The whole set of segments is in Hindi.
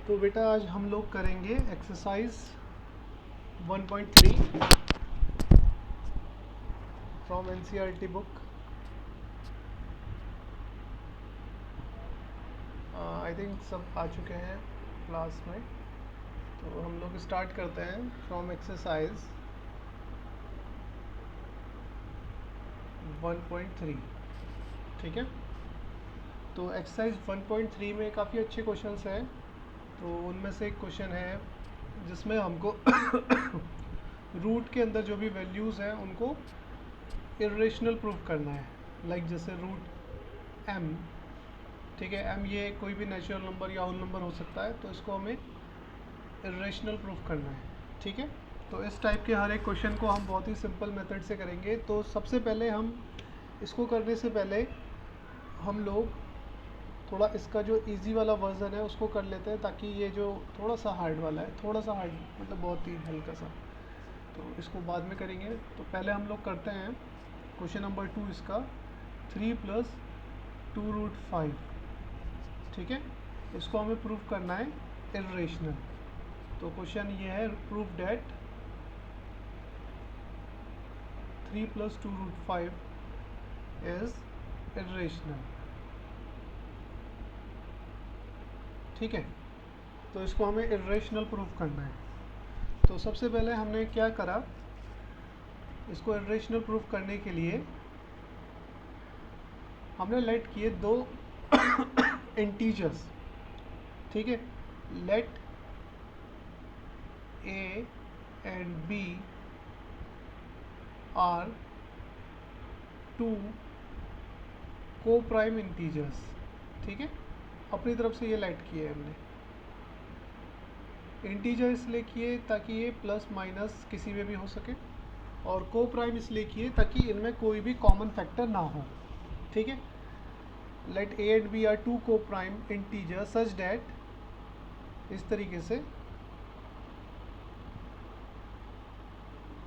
तो बेटा आज हम लोग करेंगे exercise 1.3 from NCERT book. I think सब आ चुके हैं क्लास में, तो हम लोग स्टार्ट करते हैं फ्रॉम एक्सरसाइज 1.3। ठीक है, तो एक्सरसाइज 1.3 में काफ़ी अच्छे क्वेश्चंस हैं। तो उनमें से एक क्वेश्चन है जिसमें हमको रूट के अंदर जो भी वैल्यूज़ हैं उनको इरेशनल प्रूफ करना है। लाइक जैसे रूट एम, ठीक है, एम ये कोई भी नेचुरल नंबर या होल नंबर हो सकता है, तो इसको हमें इरेशनल प्रूफ करना है। ठीक है, तो इस टाइप के हर एक क्वेश्चन को हम बहुत ही सिंपल मेथड से करेंगे। तो सबसे पहले हम इसको करने से पहले हम लोग थोड़ा इसका जो इजी वाला वर्जन है उसको कर लेते हैं, ताकि ये जो थोड़ा सा हार्ड वाला है, थोड़ा सा हार्ड मतलब बहुत ही हल्का सा, तो इसको बाद में करेंगे। तो पहले हम लोग करते हैं क्वेश्चन नंबर 2 इसका 3 + 2√5। ठीक है, इसको हमें प्रूफ करना है इरेशनल। तो क्वेश्चन ये है, प्रूफ डेट 3 + 2√5 इज इरेशनल। ठीक है, तो इसको हमें इरेशनल प्रूफ करना है। तो सबसे पहले हमने क्या करा, इसको इरेशनल प्रूफ करने के लिए हमने लेट किए दो इंटीजर्स। ठीक है, let a and b are two coprime integers. ठीक है, अपनी तरफ से ये लेट किए हमने। इंटीजर इसलिए किए ताकि ये प्लस माइनस किसी में भी हो सके, और को प्राइम इसलिए किए ताकि इनमें कोई भी कॉमन फैक्टर ना हो। ठीक है, let a and b are two coprime integer such that, इस तरीके से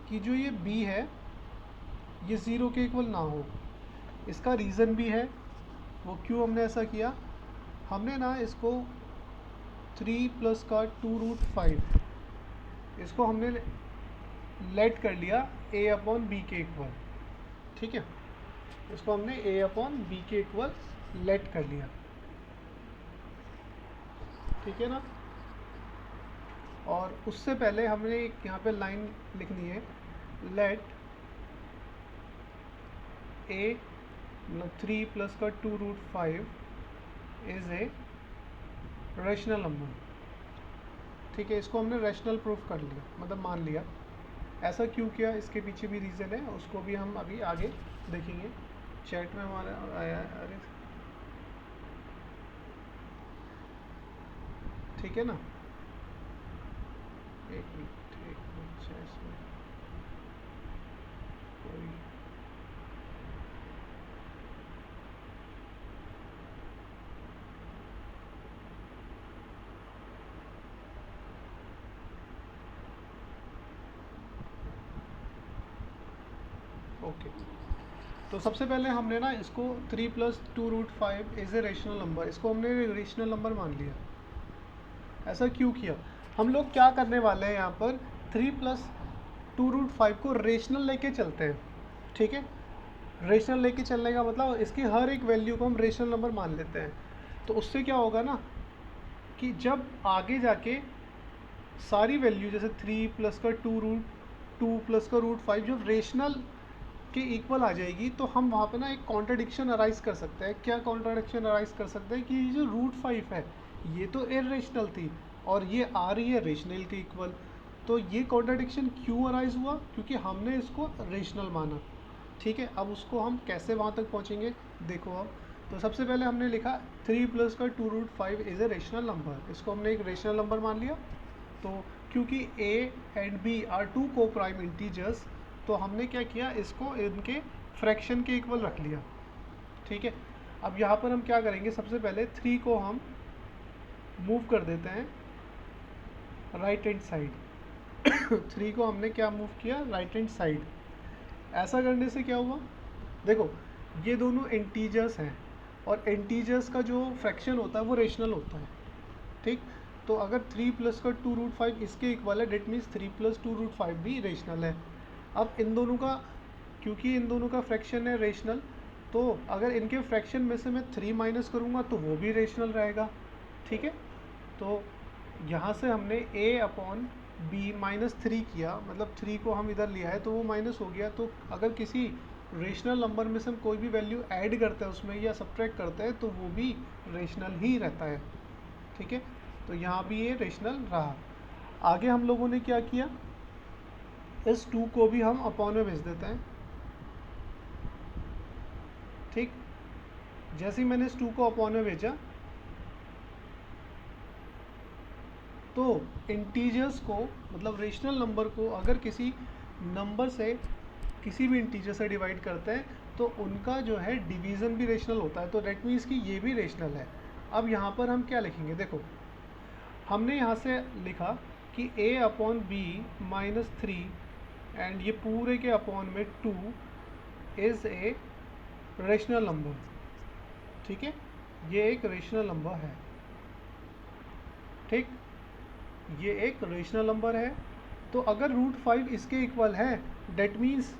कि जो ये b है ये ज़ीरो के इक्वल ना हो। इसका रीज़न भी है, वो क्यों हमने ऐसा किया। हमने ना इसको 3 + का 2√5 इसको हमने लेट कर लिया a/b के इक्वल। ठीक है, इसको हमने a/b के इक्वल लेट कर लिया। ठीक है ना, और उससे पहले हमने एक यहाँ पे लाइन लिखनी है, लेट a 3 + का 2√5 इज ए रैशनल नंबर। ठीक है, इसको हमने रैशनल प्रूफ कर लिया, मतलब मान लिया। ऐसा क्यों किया, इसके पीछे भी रीज़न है, उसको भी हम अभी आगे देखेंगे। चैट में हमारा आया है, अरे ठीक है ना, एक मिनट चैट में कोई ओके। तो सबसे पहले हमने ना इसको 3 + 2√5 इज़ ए रेशनल नंबर, इसको हमने रेशनल नंबर मान लिया। ऐसा क्यों किया, हम लोग क्या करने वाले हैं यहाँ पर 3 + 2√5 को रेशनल लेके चलते हैं। ठीक है, रेशनल लेके चलने का मतलब इसकी हर एक वैल्यू को हम रेशनल नंबर मान लेते हैं। तो उससे क्या होगा ना कि जब आगे जाके सारी वैल्यू जैसे 3 + का 2 + का √5 जब रेशनल के इक्वल आ जाएगी, तो हम वहाँ पे ना एक कॉन्ट्राडिक्शन अराइज कर सकते हैं। क्या कॉन्ट्राडिक्शन अराइज कर सकते हैं कि ये जो √5 है ये तो इरेशनल थी और ये आ रही है रेशनल के इक्वल। तो ये कॉन्ट्राडिक्शन क्यों अराइज हुआ, क्योंकि हमने इसको रेशनल माना। ठीक है, अब उसको हम कैसे वहाँ तक पहुँचेंगे, देखो अब। तो सबसे पहले हमने लिखा 3 + का 2√5 इज़ ए रेशनल नंबर, इसको हमने एक रेशनल नंबर मान लिया। तो क्योंकि a and b are two coprime integers, तो हमने क्या किया, इसको इनके फ्रैक्शन के इक्वल रख लिया। ठीक है, अब यहाँ पर हम क्या करेंगे, सबसे पहले 3 को हम मूव कर देते हैं राइट हैंड साइड 3 को हमने क्या मूव किया, राइट हैंड साइड। ऐसा करने से क्या हुआ, देखो ये दोनों इंटीजर्स हैं और इंटीजर्स का जो फ्रैक्शन होता है वो रेशनल होता है। ठीक, तो अगर 3 प्लस का 2√5 इसके इक्वल है, डेट मीन्स 3 प्लस 2√5 भी रेशनल है। अब इन दोनों का, क्योंकि इन दोनों का फ्रैक्शन है रेशनल, तो अगर इनके फ्रैक्शन में से मैं 3 माइनस करूँगा तो वो भी रेशनल रहेगा। ठीक है, तो यहाँ से हमने a अपॉन बी -3 किया, मतलब 3 को हम इधर लिया है तो वो माइनस हो गया। तो अगर किसी रेशनल नंबर में से हम कोई भी वैल्यू ऐड करते हैं उसमें या सब्ट्रैक्ट करते हैं तो वो भी रेशनल ही रहता है। ठीक है, तो यहाँ भी ये रेशनल रहा। आगे हम लोगों ने क्या किया, इस 2 को भी हम अपॉन में भेज देते हैं। ठीक, जैसे ही मैंने इस 2 को अपॉन में भेजा तो इंटीजर्स को, मतलब रेशनल नंबर को अगर किसी नंबर से, किसी भी इंटीजर से डिवाइड करते हैं तो उनका जो है डिवीज़न भी रेशनल होता है। तो डेट मीन्स कि ये भी रेशनल है। अब यहाँ पर हम क्या लिखेंगे, देखो हमने यहाँ से लिखा कि a अपॉन बी -3 एंड ये पूरे के अपॉन में 2 इज़ ए रेशनल नंबर। ठीक है, ये एक रेशनल नंबर है। ठीक, ये एक रेशनल नंबर है। तो अगर √5 इसके इक्वल है, डेट मीन्स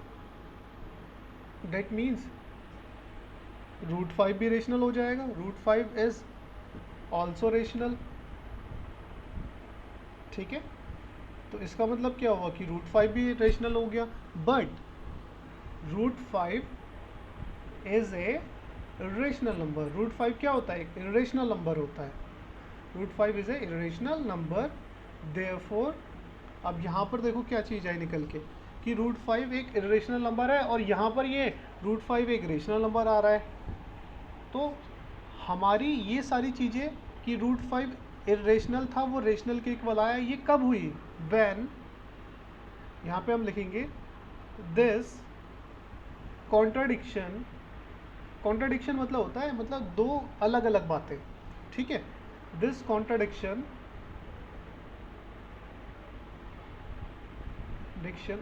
√5 भी रेशनल हो जाएगा। √5 इज ऑल्सो रेशनल। ठीक है, तो इसका मतलब क्या हुआ कि √5 भी रेशनल हो गया। But √5 is a irrational number. √5 क्या होता है, एक इरेशनल नंबर होता है। √5 is a irrational number, therefore अब यहाँ पर देखो क्या चीज़ आई निकल के कि √5 एक इरेशनल नंबर है और यहाँ पर ये √5 एक रेशनल नंबर आ रहा है। तो हमारी ये सारी चीज़ें कि √5 इरेशनल था वो रेशनल के इक्वल आया, ये कब हुई, व्हेन, यहाँ पे हम लिखेंगे दिस कॉन्ट्राडिक्शन। कॉन्ट्राडिक्शन मतलब होता है, मतलब दो अलग अलग बातें। ठीक है, दिस कॉन्ट्राडिक्शन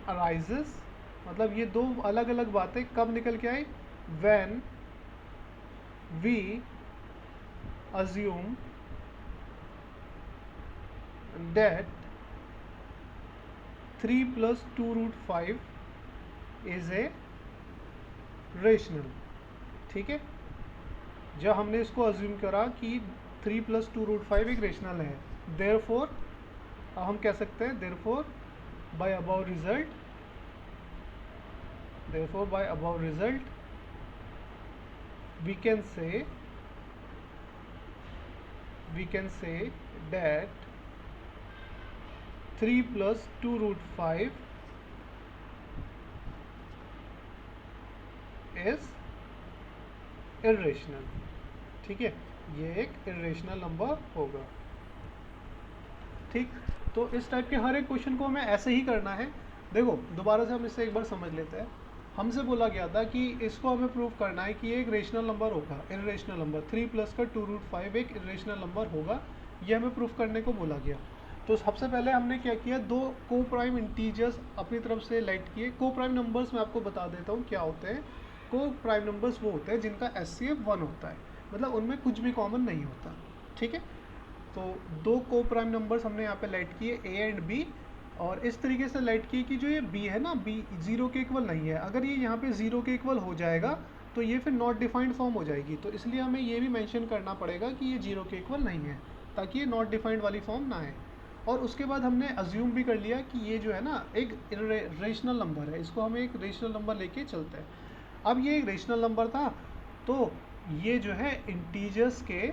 अराइजेस, मतलब ये दो अलग अलग बातें कब निकल के आई, when we assume that 3 plus 2√5 is a rational। ठीक है, जब हमने इसको अज्यूम करा कि 3 plus 2√5 एक रेशनल है, therefore हम कह सकते हैं therefore by above result we can say that 3 plus 2√5 is irrational। ठीक है, ये एक इरेशनल नंबर होगा। ठीक, तो इस टाइप के हर एक क्वेश्चन को हमें ऐसे ही करना है। देखो दोबारा से हम इसे एक बार समझ लेते हैं। हमसे बोला गया था कि इसको हमें प्रूव करना है कि ये एक रेशनल नंबर होगा, इरेशनल नंबर 3 प्लस का 2√5 एक इरेशनल नंबर होगा, ये हमें प्रूव करने को बोला गया। तो सबसे पहले हमने क्या किया, दो को प्राइम इंटीजर्स अपनी तरफ से लाइट किए। को प्राइम नंबर्स मैं आपको बता देता हूँ क्या होते हैं। को प्राइम नंबर्स वो होते हैं जिनका HCF 1 होता है, मतलब उनमें कुछ भी कॉमन नहीं होता। ठीक है, तो दो को प्राइम नंबर्स हमने यहाँ पे लाइट किए, A एंड B, और इस तरीके से लाइट किए कि जो ये B है ना, B 0 के इक्वल नहीं है। अगर ये यहाँ पे 0 के इक्वल हो जाएगा तो ये फिर नॉट डिफाइंड फॉर्म हो जाएगी। तो इसलिए हमें ये भी मेंशन करना पड़ेगा कि ये 0 के इक्वल नहीं है, ताकि ये नॉट डिफाइंड वाली फॉर्म ना आए। और उसके बाद हमने अज्यूम भी कर लिया कि ये जो है ना एक रेशनल नंबर है, इसको हमें एक रेशनल नंबर लेके चलते हैं। अब ये एक रेशनल नंबर था तो ये जो है इंटीजर्स के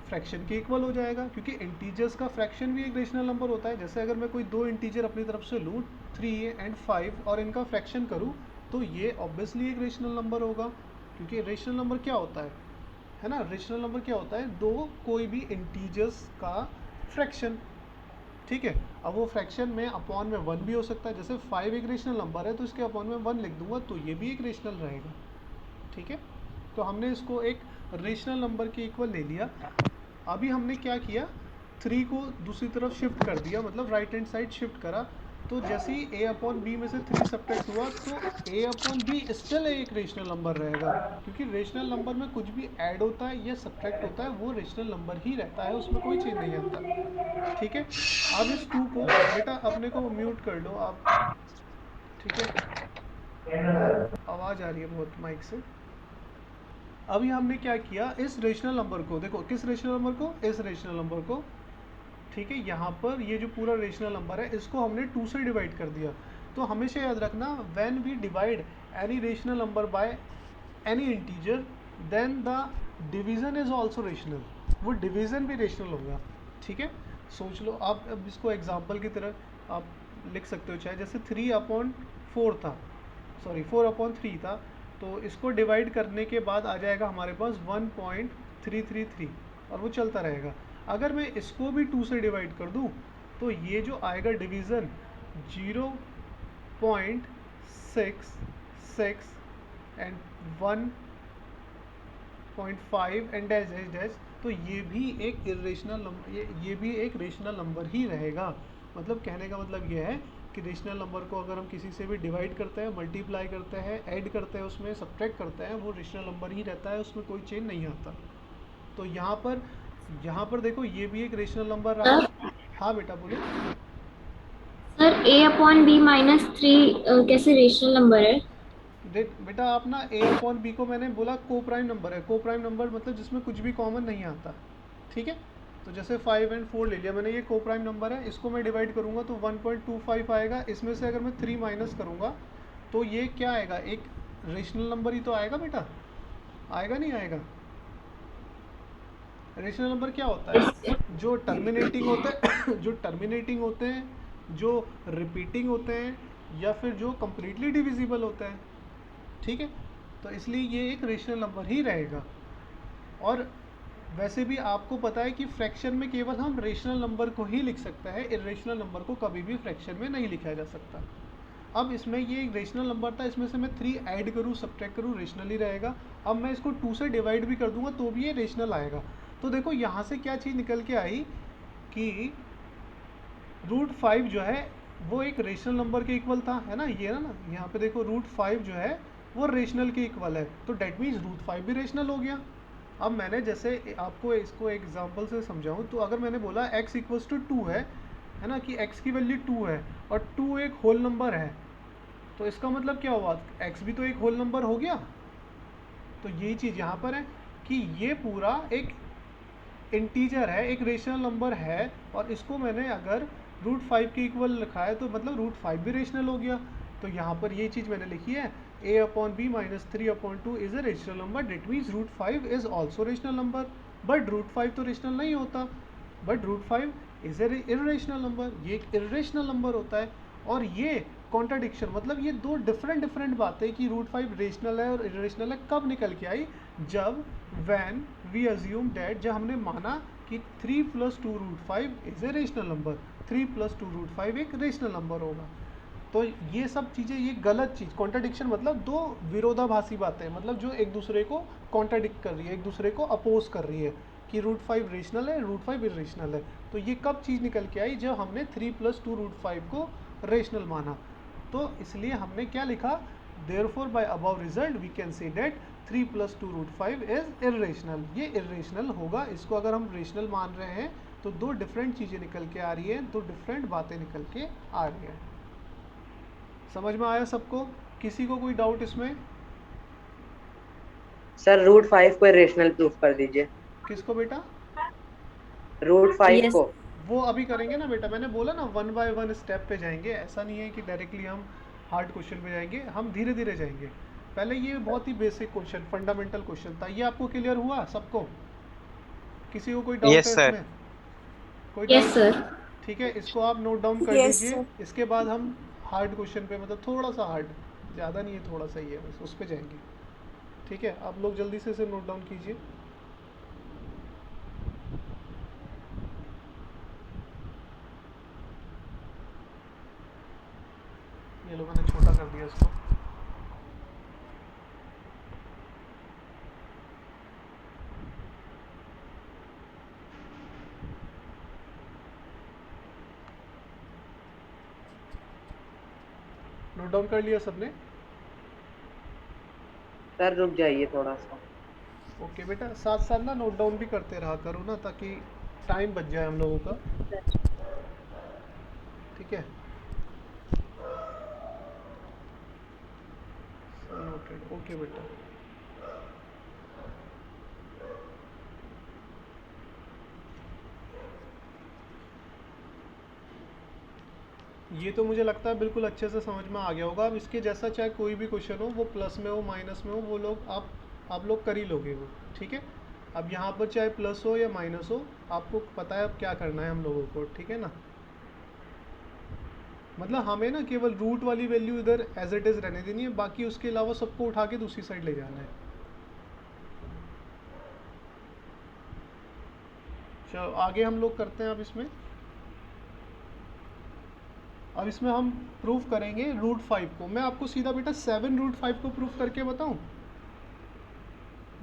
फ्रैक्शन के इक्वल हो जाएगा, क्योंकि इंटीजर्स का फ्रैक्शन भी एक रेशनल नंबर होता है। जैसे अगर मैं कोई दो इंटीजर अपनी तरफ से लूँ 3 एंड 5 और इनका फ्रैक्शन करूँ तो ये ऑब्वियसली एक रेशनल नंबर होगा, क्योंकि रेशनल नंबर क्या होता है ना, रेशनल नंबर क्या होता है, दो कोई भी इंटीजर्स का फ्रैक्शन। ठीक है, अब वो फ्रैक्शन में अपॉन में 1 भी हो सकता है। जैसे 5 एक रेशनल नंबर है तो इसके अपॉन में 1 लिख दूंगा तो ये भी एक रेशनल रहेगा। ठीक है, तो हमने इसको एक रेशनल नंबर के इक्वल ले लिया। अभी हमने क्या किया, 3 को दूसरी तरफ शिफ्ट कर दिया, मतलब राइट हैंड साइड शिफ्ट करा। तो जैसे ही ए अपॉन बी में से 3 सब्ट्रैक्ट हुआ तो ए अपॉन बी स्टिल एक रेशनल नंबर रहेगा, क्योंकि रेशनल नंबर में कुछ भी ऐड होता है या सब्ट्रैक्ट होता है वो रेशनल नंबर ही रहता है, उसमें कोई चेंज नहीं आता। ठीक है, अब इस 2 को बेटा अपने को म्यूट कर लो आप। ठीक है, आवाज़ आ रही है बहुत माइक से। अभी हमने क्या किया, इस रेशनल नंबर को देखो, किस रेशनल नंबर को, इस रेशनल नंबर को। ठीक है, यहाँ पर ये जो पूरा रेशनल नंबर है इसको हमने 2 से डिवाइड कर दिया। तो हमेशा याद रखना, when we divide any rational number by any integer then the division is also rational, वो डिवीजन भी रेशनल होगा। ठीक है, सोच लो आप, अब इसको एग्जांपल की तरह आप लिख सकते हो, चाहे जैसे 3/4 था, सॉरी 4/3 था, तो इसको डिवाइड करने के बाद आ जाएगा हमारे पास 1.333 और वो चलता रहेगा। अगर मैं इसको भी 2 से डिवाइड कर दूं तो ये जो आएगा division 0.66 and 1.5 and dash dash dash, तो ये भी एक इरेशनल नंबर, ये भी एक रेशनल नंबर ही रहेगा। मतलब कहने का मतलब ये है कि रेशनल नंबर को अगर हम किसी से भी डिवाइड करते हैं, मल्टीप्लाई करते हैं, ऐड करते हैं, उसमें सब्ट्रैक्ट करते हैं, वो रेशनल नंबर ही रहता है, उसमें कोई चेंज नहीं आता। तो यहाँ पर देखो ये भी एक रेशनल नंबर रहा। सर हाँ बेटा बोलो। सर A/B-3 कैसे रेशनल नंबर है? देख बेटा, आप ना ए अपॉन बी को मैंने बोला को प्राइम नंबर है, को प्राइम नंबर मतलब जिसमें कुछ भी कॉमन नहीं आता। ठीक है, तो जैसे 5 एंड 4 ले लिया मैंने, ये को प्राइम नंबर है, इसको मैं डिवाइड करूंगा तो 1.25 आएगा, इसमें से अगर मैं 3 माइनस करूंगा तो ये क्या आएगा, एक रेशनल नंबर ही तो आएगा बेटा, आएगा नहीं आएगा? रेशनल नंबर क्या होता यस है, जो टर्मिनेटिंग होते हैं जो टर्मिनेटिंग होते हैं, जो रिपीटिंग होते हैं, या फिर जो कंप्लीटली डिविजिबल होते हैं। ठीक है, तो इसलिए ये एक रेशनल नंबर ही रहेगा। और वैसे भी आपको पता है कि फ्रैक्शन में केवल हम रेशनल नंबर को ही लिख सकते हैं, इरेशनल नंबर को कभी भी फ्रैक्शन में नहीं लिखा जा सकता। अब इसमें ये एक रेशनल नंबर था, इसमें से मैं 3 ऐड करूँ सब्ट्रैक्ट करूँ रेशनल ही रहेगा। अब मैं इसको 2 से डिवाइड भी कर दूंगा तो भी ये रेशनल आएगा। तो देखो यहाँ से क्या चीज़ निकल के आई कि √5 जो है वो एक रेशनल नंबर के इक्वल था, है ना, ये ना यहाँ पे देखो √5 जो है वो रेशनल के इक्वल है, तो डेट मीन्स √5 भी रेशनल हो गया। अब मैंने जैसे आपको इसको एग्जांपल से समझाऊं, तो अगर मैंने बोला x इक्वल्स टू 2 है ना, कि x की वैल्यू 2 है और 2 एक होल नंबर है, तो इसका मतलब क्या हुआ, x भी तो एक होल नंबर हो गया। तो यही चीज़ यहाँ पर है कि ये पूरा एक इंटीजर है, एक रेशनल नंबर है, और इसको मैंने अगर √5 के इक्वल रखा है तो मतलब √5 भी रेशनल हो गया। तो यहाँ पर ये चीज़ मैंने लिखी है, a/b-3/2 is a rational number, that means √5 is also rational number. But √5 तो रेशनल नहीं होता, but √5 is a irrational number, ये एक इरेशनल नंबर होता है। और ये कॉन्ट्राडिक्शन, मतलब ये दो डिफरेंट डिफरेंट बातें कि √5 रेशनल है और इरेशनल है, कब निकल के आई, जब वैन वी अज्यूम डैट, जब हमने माना कि 3 + 2√5 इज ए रेशनल नंबर, 3 + 2√5 एक रेशनल नंबर होगा। तो ये सब चीज़ें, ये गलत चीज़, कॉन्ट्राडिक्शन मतलब दो विरोधाभासी बातें, मतलब जो एक दूसरे को कॉन्ट्राडिक्ट कर रही है, एक दूसरे को अपोज कर रही है, कि √5 रेशनल है, √5 इरेशनल है। तो ये कब चीज़ निकल के आई, जब हमने 3 + 2√5 को रेशनल माना। तो इसलिए हमने क्या लिखा, therefore by above result we can say that 3 + 2√5 is irrational, ये इरेशनल होगा। इसको अगर हम रेशनल मान रहे हैं तो दो डिफरेंट चीज़ें निकल के आ रही हैं, दो डिफरेंट बातें निकल के आ रही हैं। समझ में आया सबको? किसी को कोई डाउट इसमें? सर √5 को रेशनल प्रूफ कर दीजिए। किसको बेटा? √5 यस। को। वो अभी करेंगे ना बेटा, मैंने बोला ना 1 बाय 1 स्टेप पे जाएंगे, ऐसा नहीं है कि डायरेक्टली हम हार्ड क्वेश्चन पे जाएंगे, हम धीरे धीरे जाएंगे। पहले ये बहुत ही बेसिक क्वेश्चन, फंडामेंटल क्वेश्चन था, ये आपको क्लियर हुआ सबको? किसी को कोई डाउट यस है सर। इसमें? कोई यस डाउट? सर। ठीक है, इसको आप नोट डाउन कर यस लीजिए। सर। इसके बाद हम हार्ड क्वेश्चन पे, मतलब थोड़ा सा हार्ड, ज़्यादा नहीं है, थोड़ा सा ही है बस, उस पर जाएंगे। ठीक है, आप लोग जल्दी से इसे नोट डाउन कीजिए। ये लो, मैंने छोटा कर दिया इसको। नोट डाउन कर लिया सबने? सर रुक जाइए थोड़ा सा। ओके बेटा, साथ साथ ना नोट डाउन भी करते रहा करो ना, ताकि टाइम बच जाए हम लोगों का। ठीक है, नोटेड। ओके बेटा। ये तो मुझे लगता है बिल्कुल अच्छे से समझ में आ गया होगा। अब इसके जैसा चाहे कोई भी क्वेश्चन हो, वो प्लस में हो माइनस में हो, वो लोग आप लोग कर ही लोगे वो। ठीक है, अब यहाँ पर चाहे प्लस हो या माइनस हो, आपको पता है अब क्या करना है हम लोगों को। ठीक है ना, मतलब हमें ना केवल रूट वाली वैल्यू इधर एज इट इज़ रहने देनी है, बाकी उसके अलावा सबको उठा के दूसरी साइड ले जाना है। चलो आगे हम लोग करते हैं। अब इसमें हम प्रूफ करेंगे √5 को। मैं आपको सीधा बेटा 7√5 को प्रूफ करके बताऊं?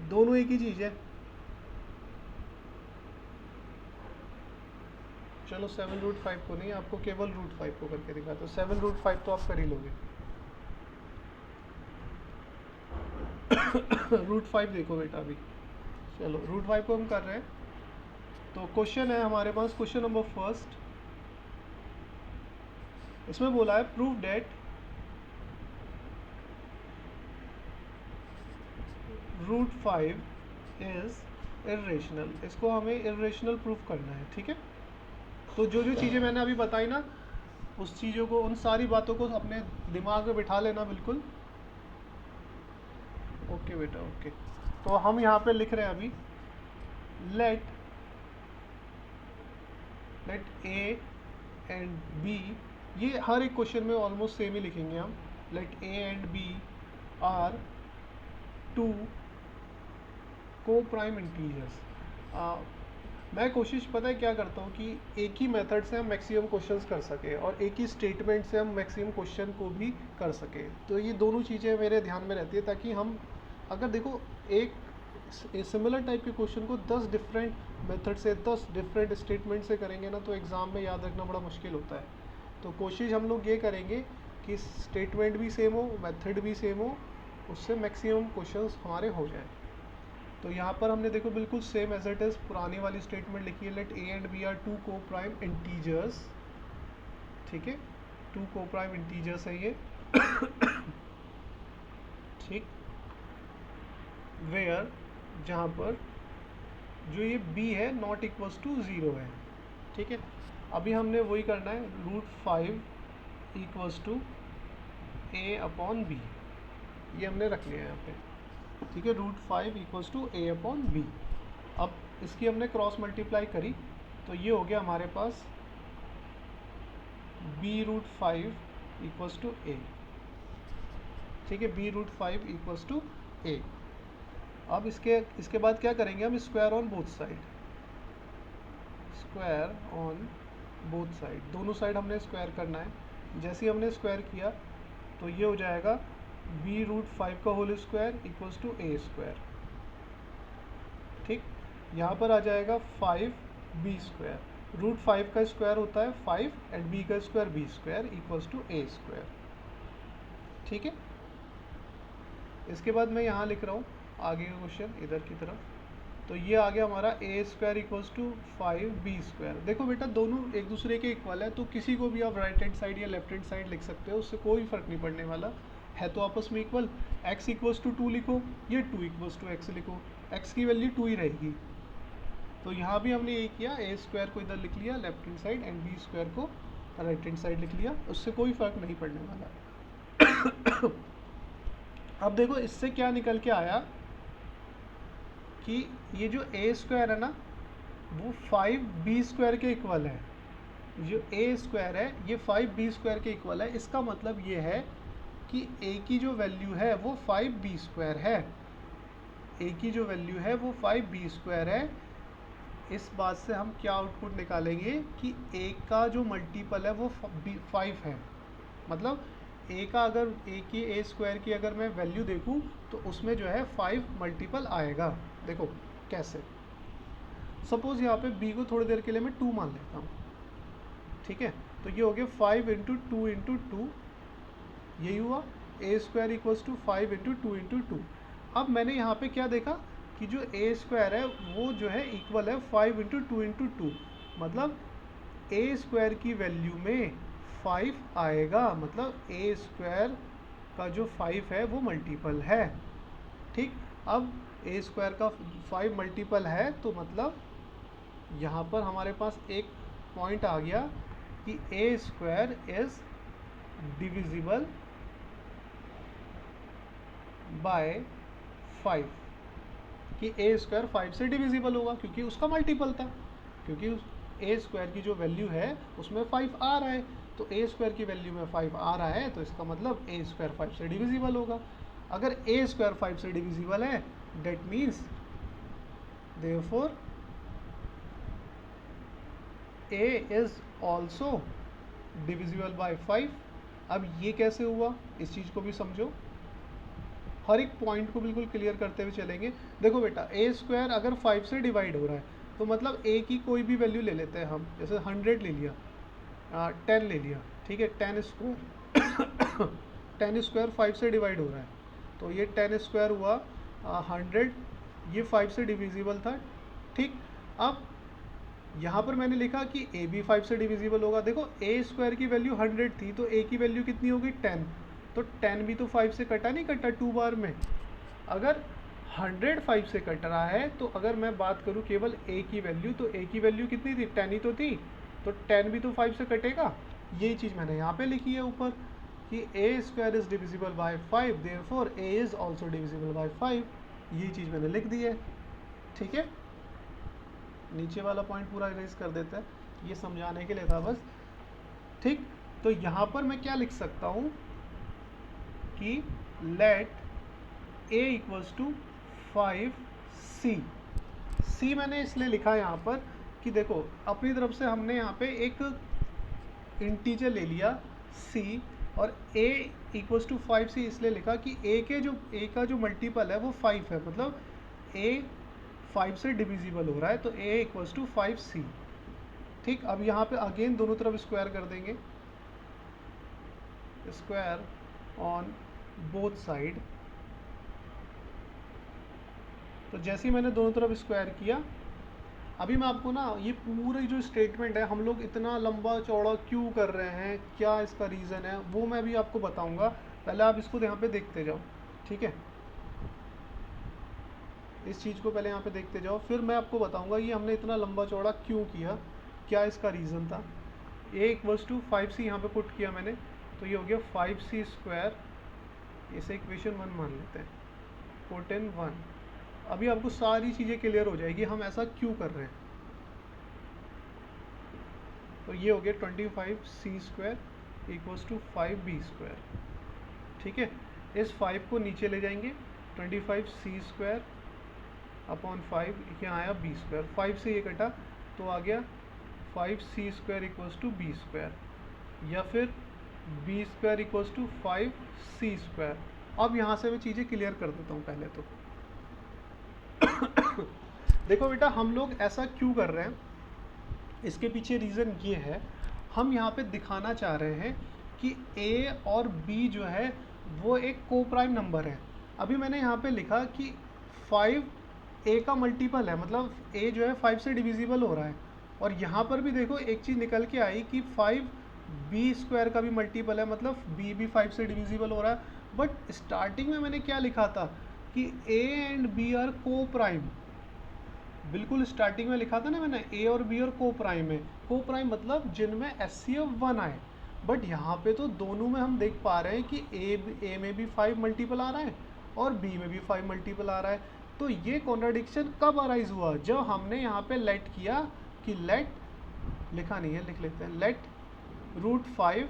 दोनों एक ही चीज़ है। चलो 7√5 को नहीं, आपको केवल √5 को करके दिखाता हूँ। 7√5 तो आप कर ही लोगे। √5 देखो बेटा अभी। चलो √5 को हम कर रहे हैं। तो क्वेश्चन है हमारे पास, क्वेश्चन नंबर फर्स्ट। इसमें बोला है प्रूव डेट √5 इज इर्रेशनल। इसको हमें इर्रेशनल प्रूफ करना है। ठीक है, तो जो जो चीज़ें मैंने अभी बताई ना, उस चीज़ों को, उन सारी बातों को अपने दिमाग में बिठा लेना बिल्कुल। ओके बेटा, ओके। तो हम यहाँ पे लिख रहे हैं अभी, लेट ए एंड बी, ये हर एक क्वेश्चन में ऑलमोस्ट सेम ही लिखेंगे हम। Let A and B are two coprime integers. मैं कोशिश पता है क्या करता हूँ कि एक ही मेथड से हम मैक्सिमम क्वेश्चंस कर सके, और एक ही स्टेटमेंट से हम मैक्सिमम क्वेश्चन को भी कर सके। तो ये दोनों चीज़ें मेरे ध्यान में रहती है, ताकि हम अगर देखो एक सिमिलर टाइप के क्वेश्चन को 10 डिफरेंट मेथड से, 10 डिफरेंट स्टेटमेंट से करेंगे ना, तो एग्ज़ाम में याद रखना बड़ा मुश्किल होता है। तो कोशिश हम लोग ये करेंगे कि स्टेटमेंट भी सेम हो, मेथड भी सेम हो, उससे मैक्सिमम क्वेश्चंस हमारे हो जाए। तो यहाँ पर हमने देखो बिल्कुल सेम एज इट इज़ पुरानी वाली स्टेटमेंट लिखी है। Let A and B are two coprime integers. ठीक है, टू को प्राइम इंटीजर्स है ये। ठीक, वेयर, जहाँ पर जो ये b है नॉट इक्वल्स टू 0 है। ठीक है, अभी हमने वही करना है, √5 इक्वल्स टू a/b, ये हमने रख लिया है यहाँ पे। ठीक है, √5 इक्वल्स टू a/b। अब इसकी हमने क्रॉस मल्टीप्लाई करी, तो ये हो गया हमारे पास b√5 इक्वल्स टू a। ठीक है, b√5 इक्वल्स टू a। अब इसके बाद क्या करेंगे हम, square on both side. Square on both side, दोनों साइड हमने स्क्वायर करना है। जैसे ही हमने स्क्वायर किया तो ये हो जाएगा b√5 का whole square equals to a square. ठीक, यहाँ पर आ जाएगा 5b²। √5 का स्क्वायर होता है 5 एंड b का square b² equals to a square. ठीक है, इसके बाद मैं यहाँ लिख रहा हूँ आगे का क्वेश्चन इधर की तरफ। तो ये आ गया हमारा a² इक्वल्स टू 5b²। देखो बेटा दोनों एक दूसरे के इक्वल है, तो किसी को भी आप राइट हैंड साइड या लेफ्ट हैंड साइड लिख सकते हो, उससे कोई फ़र्क नहीं पड़ने वाला है। तो आपस में इक्वल, x इक्वल्स टू 2 लिखो, ये 2 इक्वल्स टू x लिखो, x की वैल्यू 2 ही रहेगी। तो यहाँ भी हमने ये किया, a² को इधर लिख लिया left hand side and b² को राइट हैंड साइड लिख लिया, उससे कोई फ़र्क नहीं पड़ने वाला। अब देखो इससे क्या निकल के आया कि ये जो a² है ना, वो 5b² के इक्वल है। जो a² है ये 5b² के इक्वल है। इसका मतलब ये है कि a की जो वैल्यू है वो 5b² है। a की जो वैल्यू है वो 5b² है। इस बात से हम क्या आउटपुट निकालेंगे कि a का जो मल्टीपल है वो 5 है। मतलब a का अगर a² की अगर मैं वैल्यू देखूं तो उसमें जो है 5 मल्टीपल आएगा। देखो कैसे, सपोज़ यहाँ पे b को थोड़ी देर के लिए मैं 2 मान लेता हूँ। ठीक है, तो ये हो गया 5 × 2 × 2 यही हुआ a square equals to 5 into 2 into 2। अब मैंने यहाँ पे क्या देखा कि जो ए स्क्वायर है वो जो है इक्वल है 5 इंटू 2 इंटू 2, मतलब ए स्क्वायर की वैल्यू में 5 आएगा, मतलब ए स्क्वायर का जो 5 है वो मल्टीपल है। ठीक, अब ए स्क्वायर का 5 मल्टीपल है तो मतलब यहाँ पर हमारे पास एक पॉइंट आ गया कि a square is divisible by 5, कि ए स्क्वायर 5 से डिविजिबल होगा क्योंकि उसका मल्टीपल था, क्योंकि उस ए स्क्वायर की जो वैल्यू है उसमें 5 आ रहा है, तो ए स्क्वायर की वैल्यू में 5 आ रहा है तो इसका मतलब ए स्क्वायर 5 से डिविजिबल होगा। अगर ए स्क्वायर 5 से डिविजिबल है that means therefore a is also divisible by 5। अब ये कैसे हुआ इस चीज़ को भी समझो, हर एक पॉइंट को बिल्कुल क्लियर करते हुए चलेंगे। देखो बेटा, ए स्क्वायर अगर 5 से डिवाइड हो रहा है तो मतलब ए की कोई भी वैल्यू ले लेते हैं हम, जैसे 100 ले लिया, 10 ले लिया, ठीक है, 10 स्क्वायर 10 स्क्वायर 5 से डिवाइड हो रहा है तो ये 10 स्क्वायर हुआ 100, ये 5 से डिविजिबल था। ठीक, अब यहाँ पर मैंने लिखा कि ए भी 5 से डिविजिबल होगा। देखो ए स्क्वायर की वैल्यू 100 थी तो ए की वैल्यू कितनी होगी 10, तो 10 भी तो 5 से कटा नहीं, कटा 2 बार में। अगर 100 5 से कट रहा है तो अगर मैं बात करूँ केवल ए की वैल्यू, तो ए की वैल्यू कितनी थी 10 ही तो थी, तो 10 भी तो 5 से कटेगा। यही चीज़ मैंने यहाँ पे लिखी है ऊपर कि a square is divisible by 5 therefore a is also divisible by 5, यही चीज़ मैंने लिख दी है। ठीक है, नीचे वाला पॉइंट पूरा इरेज कर देता है, ये समझाने के लिए था बस। ठीक, तो यहाँ पर मैं क्या लिख सकता हूँ कि let A equals to 5c। C मैंने इसलिए लिखा है यहाँ पर कि देखो अपनी तरफ से हमने यहाँ पे एक इंटीजर ले लिया c और a इक्वल्स टू 5c इसलिए लिखा कि a का जो मल्टीपल है वो 5 है, मतलब a 5 से डिविजिबल हो रहा है तो a इक्वल्स टू 5c। ठीक, अब यहाँ पे अगेन दोनों तरफ स्क्वायर कर देंगे, स्क्वायर ऑन बोथ साइड। तो जैसे ही मैंने दोनों तरफ स्क्वायर किया, अभी मैं आपको ना ये पूरी जो स्टेटमेंट है हम लोग इतना लंबा चौड़ा क्यों कर रहे हैं, क्या इसका रीज़न है, वो मैं भी आपको बताऊंगा। पहले आप इसको यहाँ पे देखते जाओ, ठीक है, इस चीज़ को पहले यहाँ पे देखते जाओ, फिर मैं आपको बताऊंगा ये हमने इतना लंबा चौड़ा क्यों किया, क्या इसका रीज़न था। ए इक्वल्स टू 5c यहाँ पे पुट किया मैंने, तो ये हो गया 5c स्क्वायर, इसे इक्वेशन 1 मान लेते हैं, पुट इन 1। अभी आपको सारी चीज़ें क्लियर हो जाएगी हम ऐसा क्यों कर रहे हैं। तो ये हो गया 25c square equals to 5b square. ठीक है, इस 5 को नीचे ले जाएंगे, 25c स्क्वायर अपॉन 5, यहाँ आया b स्क्वायर, 5 से ये कटा तो आ गया 5c square equals to b square, या फिर b square equals to 5c square. अब यहाँ से मैं चीज़ें क्लियर कर देता हूँ पहले तो देखो बेटा, हम लोग ऐसा क्यों कर रहे हैं, इसके पीछे रीज़न ये है, हम यहाँ पे दिखाना चाह रहे हैं कि a और b जो है वो एक को प्राइम नंबर है। अभी मैंने यहाँ पे लिखा कि 5 a का मल्टीपल है, मतलब a जो है 5 से डिविजिबल हो रहा है, और यहाँ पर भी देखो एक चीज़ निकल के आई कि 5 b स्क्वायर का भी मल्टीपल है, मतलब b भी 5 से डिविजिबल हो रहा है। बट स्टार्टिंग में मैंने क्या लिखा था कि a एंड b आर को प्राइम, बिल्कुल स्टार्टिंग में लिखा था ना मैंने, a और b और को प्राइम है, को प्राइम मतलब जिनमें HCF 1 आए। बट यहाँ पे तो दोनों में हम देख पा रहे हैं कि a में भी 5 मल्टीपल आ रहा है और b में भी 5 मल्टीपल आ रहा है। तो ये कॉन्ट्राडिक्शन कब अराइज हुआ, जब हमने यहाँ पे लेट किया कि लेट, लिखा नहीं है लिख लेते हैं, लेट √5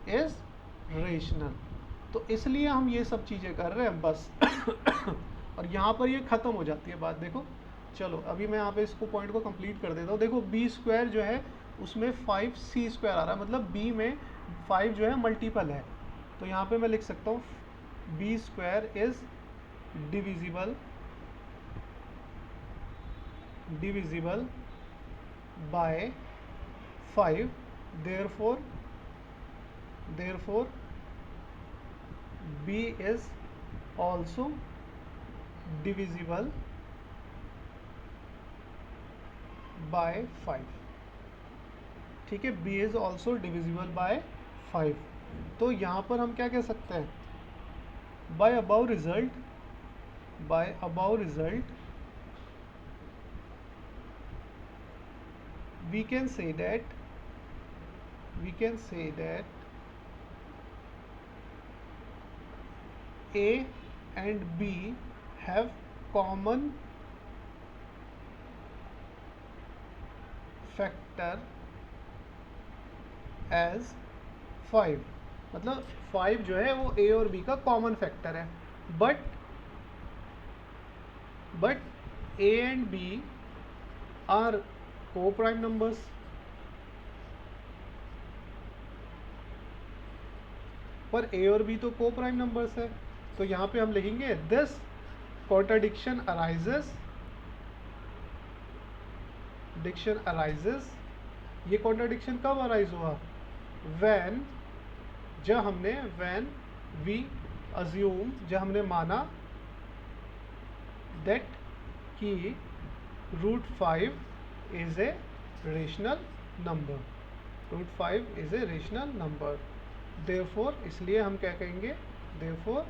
इज रेशनल। तो इसलिए हम ये सब चीज़ें कर रहे हैं बस और यहाँ पर ये ख़त्म हो जाती है बात। देखो चलो अभी मैं यहाँ पे इसको पॉइंट को कंप्लीट कर देता हूँ। देखो b स्क्वायर जो है उसमें 5c स्क्वायर आ रहा है, मतलब b में 5 जो है मल्टीपल है, तो यहाँ पे मैं लिख सकता हूँ b square is divisible by 5, therefore b is also divisible by 5। ठीक है, b is also divisible by 5। तो यहाँ पर हम क्या कह सकते हैं, by above result we can say that A and B have common factor as 5। मतलब 5 जो है वो A और B का कॉमन फैक्टर है, but A and B are coprime numbers. पर A और B तो को प्राइम नंबर्स है, तो यहाँ पे हम लिखेंगे दिस कॉन्ट्राडिक्शन अराइजेस। ये कॉन्ट्राडिक्शन कब अराइज हुआ, व्हेन वी अज्यूम, जब हमने माना दैट कि √5 is A rational number. Therefore इसलिए हम क्या कहेंगे, देयरफॉर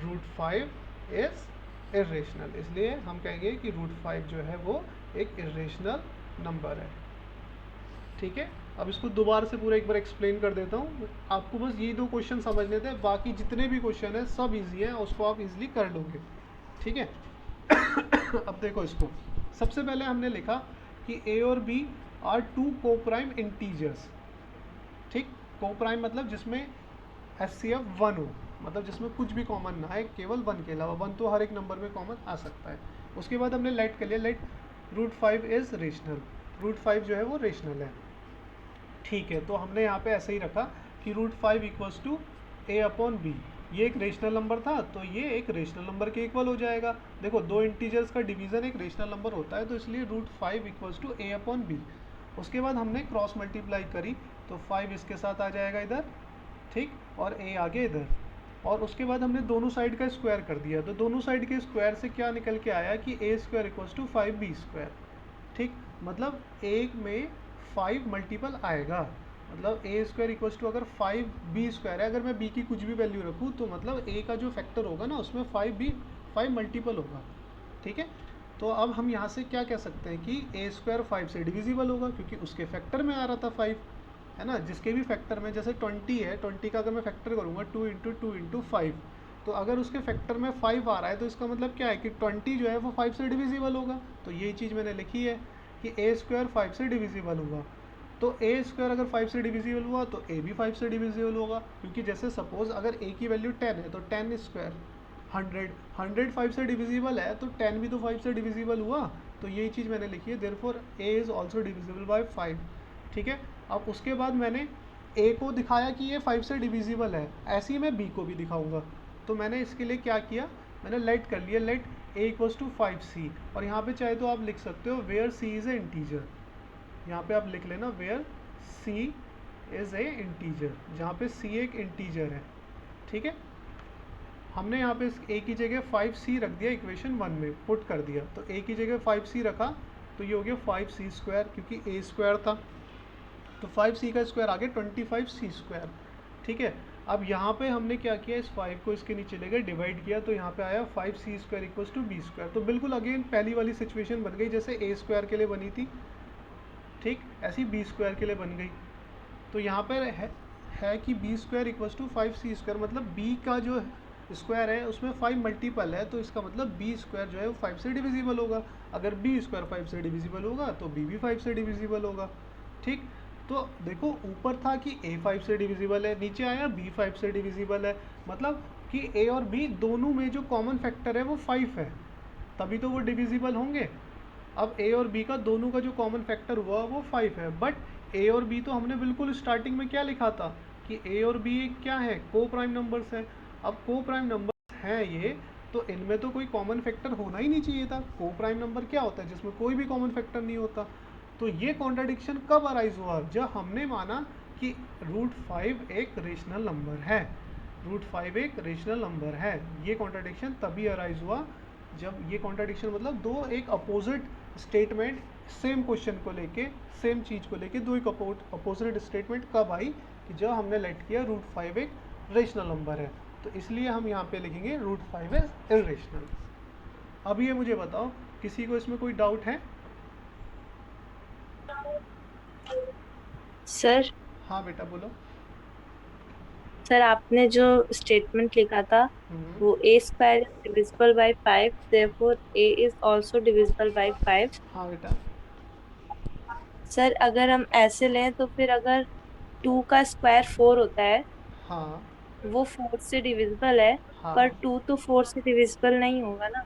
√5 इज इर्रेशनल। इसलिए हम कहेंगे कि √5 जो है वो एक इर्रेशनल नंबर है। ठीक है, अब इसको दोबारा से पूरा एक बार एक्सप्लेन कर देता हूँ। आपको बस ये 2 क्वेश्चन समझने थे, बाकी जितने भी क्वेश्चन है सब इजी है, उसको आप इजीली कर लोगे। ठीक है अब देखो इसको, सबसे पहले हमने लिखा कि A और B आर 2 को प्राइम इंटीजर्स। ठीक, को प्राइम मतलब जिसमें HCF 1 हो, मतलब जिसमें कुछ भी कॉमन ना है, केवल 1 के अलावा। 1 तो हर एक नंबर में कॉमन आ सकता है। उसके बाद हमने लेट कर लिया, लेट √5 इज रेशनल, √5 जो है वो रेशनल है। ठीक है, तो हमने यहाँ पे ऐसे ही रखा कि √5 इक्वल्स टू A/B। ये एक रेशनल नंबर था, तो ये एक रेशनल नंबर के इक्वल हो जाएगा। देखो 2 इंटीजर्स का डिवीज़न एक रेशनल नंबर होता है, तो इसलिए √5 इक्वल्स टू A/B। उसके बाद हमने क्रॉस मल्टीप्लाई करी, तो 5 इसके साथ आ जाएगा इधर, ठीक, और A आगे इधर। और उसके बाद हमने दोनों साइड का स्क्वायर कर दिया, तो दोनों साइड के स्क्वायर से क्या निकल के आया कि A² इक्वल्स टू 5B²। ठीक, मतलब एक में 5 मल्टीपल आएगा, मतलब A² इक्वल्स टू अगर 5B² है, अगर मैं B की कुछ भी वैल्यू रखूँ तो मतलब A का जो फैक्टर होगा ना उसमें 5 मल्टीपल होगा। ठीक है, तो अब हम यहाँ से क्या कह सकते हैं कि A² 5 से डिविजिबल होगा, क्योंकि उसके फैक्टर में आ रहा था 5, है ना। जिसके भी फैक्टर में, जैसे 20 है, 20 का अगर मैं फैक्टर करूँगा 2 × 2 × 5, तो अगर उसके फैक्टर में 5 आ रहा है तो इसका मतलब क्या है कि 20 जो है वो 5 से डिविजिबल होगा। तो यही चीज़ मैंने लिखी है कि A² 5 से डिविजिबल हुआ। तो A² अगर 5 से डिविजिबल हुआ तो A भी 5 से डिविजिबल होगा, क्योंकि जैसे सपोज अगर A की वैल्यू 10 है तो 10² 100 5 से डिविजिबल है, तो 10 भी तो 5 से डिविजिबल हुआ। तो यही चीज़ मैंने लिखी है, therefore A is also divisible by 5। ठीक है, अब उसके बाद मैंने A को दिखाया कि ये 5 से डिविजिबल है, ऐसे ही मैं B को भी दिखाऊंगा। तो मैंने इसके लिए क्या किया, मैंने लेट कर लिया, late A equals to 5C। और यहाँ पे चाहे तो आप लिख सकते हो where C is a integer. यहाँ पे आप लिख लेना where C is a integer, जहाँ पे C एक इंटीजर है। ठीक है, हमने यहाँ पे A की जगह 5C रख दिया, इक्वेशन 1 में पुट कर दिया। तो A की जगह 5C रखा तो ये हो गया 5C², क्योंकि A² था, तो 5C का स्क्वायर आ गया 25C²। ठीक है, अब यहाँ पे हमने क्या किया, इस 5 को इसके नीचे ले गए, डिवाइड किया, तो यहाँ पे आया 5C² इक्वल्स टू B²। तो बिल्कुल अगेन पहली वाली सिचुएशन बन गई, जैसे A² के लिए बनी थी, ठीक, ऐसी B² के लिए बन गई। तो यहाँ पर है कि B² इक्वल्स टू 5C², मतलब B का जो स्क्वायर है उसमें 5 मल्टीपल है, तो इसका मतलब B² जो है वो 5 से डिविजिबल होगा। अगर B² 5 से डिविजिबल होगा तो B भी 5 से डिविजिबल होगा। ठीक, तो देखो ऊपर था कि A 5 से डिविजिबल है, नीचे आया B 5 से डिविजिबल है, मतलब कि A और B दोनों में जो कॉमन फैक्टर है वो 5 है, तभी तो वो डिविजिबल होंगे। अब A और B का दोनों का जो कॉमन फैक्टर हुआ वो 5 है, बट A और B तो हमने बिल्कुल स्टार्टिंग में क्या लिखा था कि A और B क्या है, को प्राइम नंबर्स हैं। अब को प्राइम नंबर्स हैं ये, तो इनमें तो कोई कॉमन फैक्टर होना ही नहीं चाहिए था। को प्राइम नंबर क्या होता है, जिसमें कोई भी कॉमन फैक्टर नहीं होता। तो ये कॉन्ट्राडिक्शन कब अराइज हुआ, जब हमने माना कि √5 एक रेशनल नंबर है। रूट 5 एक रेशनल नंबर है। ये कॉन्ट्राडिक्शन तभी अराइज हुआ जब ये कॉन्ट्राडिक्शन मतलब दो एक अपोजिट स्टेटमेंट सेम क्वेश्चन को लेके सेम चीज़ को लेके दो एक अपोजिट स्टेटमेंट कब आई कि जब हमने लेट किया रूट 5 एक रेशनल नंबर है। तो इसलिए हम यहाँ पे लिखेंगे रूट 5 इज इरेशनल। अब ये मुझे बताओ किसी को इसमें कोई डाउट है? सर हाँ बेटा बोलो। सर आपने जो स्टेटमेंट लिखा था वो a square is divisible by 5, therefore a is also divisible by 5। हाँ बेटा। सर अगर हम ऐसे लें तो फिर अगर 2 का स्क्वायर 4 होता है, हाँ वो 4 से डिविजिबल है, हाँ। पर 2 तो 4 से डिविजिबल नहीं होगा ना।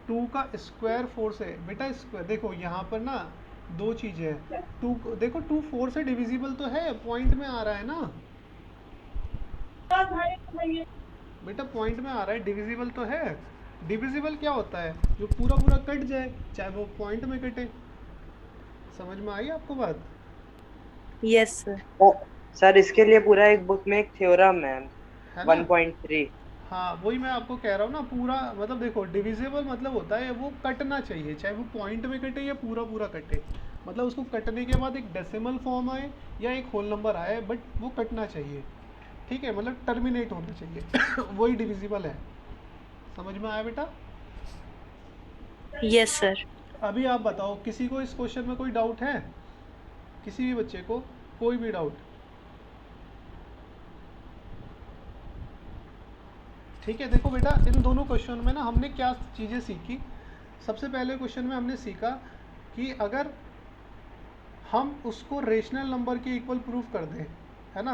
2 का स्क्वायर 4 से बेटा स्क्वायर देखो यहाँ पर ना दो चीज़ें हैं। 2 देखो 2 4 से डिविजिबल तो है, पॉइंट में आ रहा है ना बेटा, पॉइंट में आ रहा है, डिविजिबल तो है। डिविजिबल क्या होता है? जो पूरा पूरा कट जाए, चाहे वो पॉइंट में कटे। समझ में आई आपको बात? Yes sir. सर इसके लिए पूरा एक बुक में एक थ्योरम है है ना? 1.3। हाँ वही मैं आपको कह रहा हूँ ना, पूरा मतलब देखो डिविजिबल मतलब होता है वो कटना चाहिए, चाहे वो पॉइंट में कटे या पूरा पूरा कटे। मतलब उसको कटने के बाद एक डेसिमल फॉर्म आए या एक होल नंबर आए, बट वो कटना चाहिए। ठीक है, मतलब टर्मिनेट होना चाहिए वही डिविजिबल है। समझ में आया बेटा? Yes sir. अभी आप बताओ किसी को इस क्वेश्चन में कोई डाउट है? किसी भी बच्चे को कोई भी डाउट? ठीक है, देखो बेटा इन दोनों क्वेश्चन में ना हमने क्या चीज़ें सीखी। सबसे पहले क्वेश्चन में हमने सीखा कि अगर हम उसको रेशनल नंबर के इक्वल प्रूफ कर दें, है ना,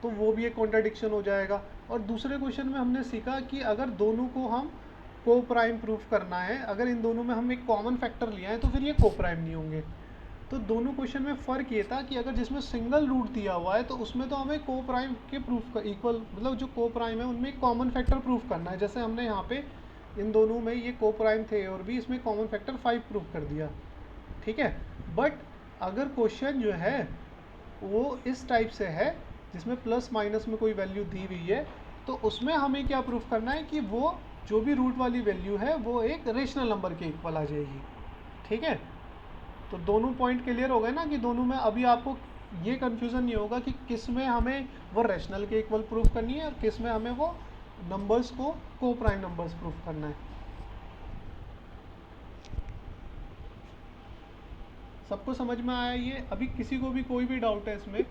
तो वो भी एक कॉन्ट्राडिक्शन हो जाएगा। और दूसरे क्वेश्चन में हमने सीखा कि अगर दोनों को हम को प्राइम प्रूफ करना है, अगर इन दोनों में हम एक कॉमन फैक्टर लिया है तो फिर ये को प्राइम नहीं होंगे। तो दोनों क्वेश्चन में फ़र्क ये था कि अगर जिसमें सिंगल रूट दिया हुआ है तो उसमें तो हमें को प्राइम के प्रूफ का इक्वल मतलब जो को प्राइम है उनमें एक कॉमन फैक्टर प्रूफ करना है। जैसे हमने यहाँ पे इन दोनों में ये को प्राइम थे और भी इसमें कॉमन फैक्टर 5 प्रूफ कर दिया। ठीक है, बट अगर क्वेश्चन जो है वो इस टाइप से है जिसमें प्लस माइनस में कोई वैल्यू दी हुई है, तो उसमें हमें क्या प्रूफ करना है कि वो जो भी रूट वाली वैल्यू है वो एक रेशनल नंबर के इक्वल आ जाएगी। ठीक है, तो दोनों पॉइंट क्लियर हो गए ना कि दोनों में अभी आपको ये कन्फ्यूज़न नहीं होगा कि किस में हमें वो रैशनल के इक्वल प्रूफ करनी है और किस में हमें वो नंबर्स को प्राइम नंबर्स प्रूफ करना है। सबको समझ में आया ये? अभी किसी को भी कोई भी डाउट है इसमें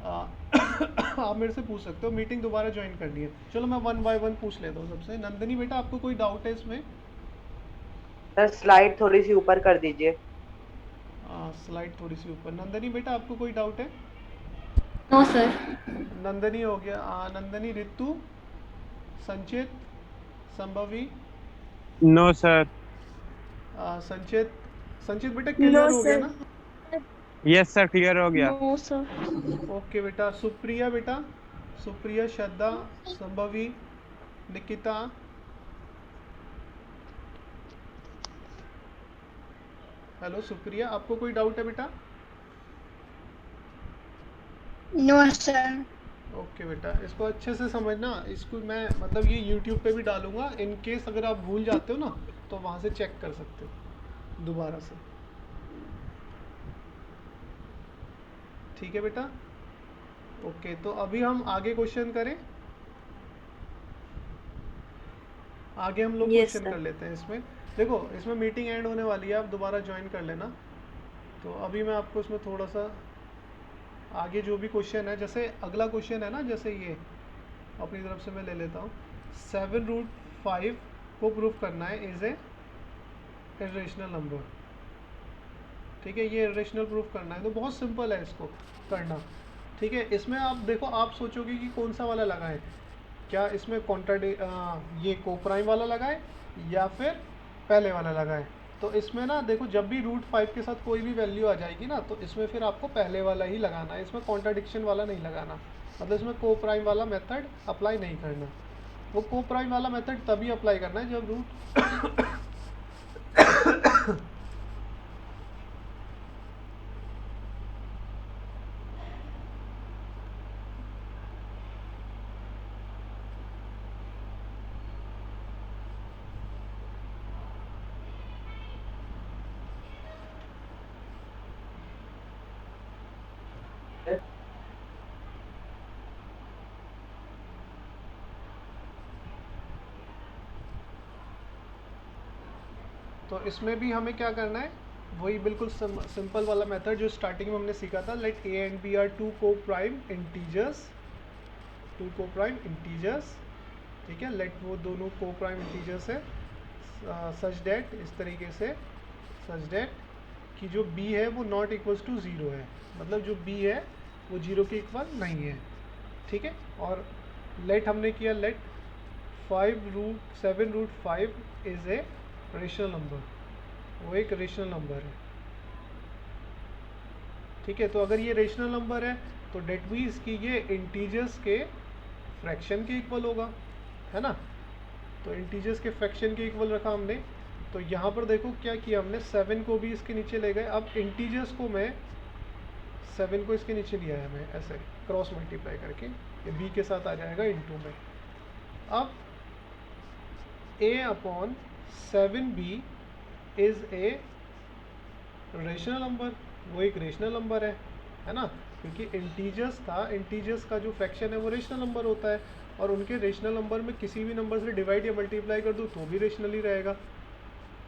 आप मेरे से पूछ सकते हो। मीटिंग दोबारा ज्वाइन करनी है। चलो मैं 1 बाय 1 पूछ लेता हूँ सबसे। नंदनी बेटा आपको कोई डाउट है इसमें? सर स्लाइड थोड़ी सी ऊपर कर दीजिए। स्लाइड थोड़ी सी ऊपर। नंदनी बेटा आपको कोई डाउट है? No sir. नंदनी हो गया। नंदनी, रितु, संचित, संभवी, नो सर। संचित, संचित बेटा क्लियर हो गया ना? यस सर, क्लियर हो गया। No sir. ओके बेटा। सुप्रिया बेटा, सुप्रिया, श्रद्धा, संभवी, निकिता, हेलो सुप्रिया, आपको कोई डाउट है बेटा? No sir. ओके बेटा, इसको अच्छे से समझना। इसको मैं मतलब ये यूट्यूब पे भी डालूंगा, इन केस अगर आप भूल जाते हो ना तो वहाँ से चेक कर सकते हो दोबारा से। ठीक है बेटा? ओके, तो अभी हम आगे क्वेश्चन करें। आगे हम लोग Yes, क्वेश्चन sir. कर लेते हैं इसमें। देखो इसमें मीटिंग एंड होने वाली है, आप दोबारा ज्वाइन कर लेना। तो अभी मैं आपको इसमें थोड़ा सा आगे जो भी क्वेश्चन है, जैसे अगला क्वेश्चन है ना, जैसे ये अपनी तरफ से मैं ले लेता हूँ। 7√5 को प्रूफ करना है इज ए इरेशनल नंबर। ठीक है, ये इरेशनल प्रूफ करना है तो बहुत सिंपल है इसको करना। ठीक है, इसमें आप देखो, आप सोचोगे कि कौन सा वाला लगाएं, क्या इसमें ये को प्राइम वाला लगाएं या फिर पहले वाला लगाएं। तो इसमें ना देखो, जब भी √5 के साथ कोई भी वैल्यू आ जाएगी ना तो इसमें फिर आपको पहले वाला ही लगाना है, इसमें कॉन्ट्राडिक्शन वाला नहीं लगाना। मतलब इसमें को प्राइम वाला मेथड अप्लाई नहीं करना। वो को प्राइम वाला मेथड तभी अप्लाई करना है जब रूट तो इसमें भी हमें क्या करना है, वही बिल्कुल सिंपल वाला मेथड जो स्टार्टिंग में हमने सीखा था। Let A and B are two coprime integers, ठीक है। लेट वो दोनों को प्राइम इंटीजर्स है सच डेट, इस तरीके से सच डेट कि जो b है वो नॉट इक्वल्स टू 0 है, मतलब जो b है वो 0 के इक्वल नहीं है, ठीक है। और लेट हमने किया let 7 root 5 is a rational number, वो एक रेशनल नंबर है, ठीक है। तो अगर ये रेशनल नंबर है तो डेट मीन्स कि ये इंटीजर्स के फ्रैक्शन के इक्वल होगा, है ना। तो इंटीजर्स के फ्रैक्शन के इक्वल रखा हमने। तो यहाँ पर देखो क्या किया हमने, 7 को भी इसके नीचे ले गए। अब इंटीजर्स को मैं 7 को इसके नीचे लिया है, मैं ऐसे क्रॉस मल्टीप्लाई करके, ये b के साथ आ जाएगा इनटू में। अब a upon 7b is a rational number, वो एक रेशनल नंबर है ना, क्योंकि इंटीजर्स था, इंटीजर्स का जो फ्रैक्शन है वो रेशनल नंबर होता है, और उनके रेशनल नंबर में किसी भी नंबर से डिवाइड या मल्टीप्लाई कर दूँ तो भी रेशनल ही रहेगा,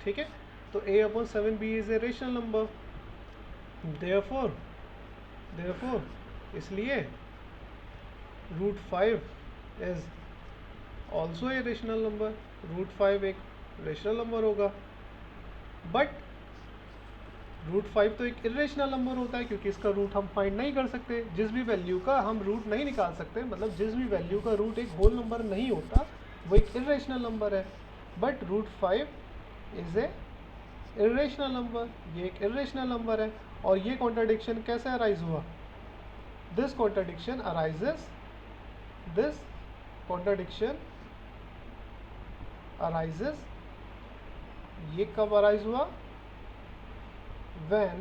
ठीक है। तो a upon 7b is a rational number, therefore इसलिए root 5 is also a rational number, root 5 एक रेशनल नंबर होगा। बट रूट 5 तो एक इरेशनल नंबर होता है, क्योंकि इसका रूट हम फाइंड नहीं कर सकते, जिस भी वैल्यू का हम रूट नहीं निकाल सकते, मतलब जिस भी वैल्यू का रूट एक होल नंबर नहीं होता वो एक इरेशनल नंबर है। But root 5 is a irrational number, ये एक इरेशनल नंबर है। और ये कॉन्ट्राडिक्शन कैसे अराइज हुआ, दिस कॉन्ट्राडिक्शन अराइजेस, ये कब अराइज हुआ, when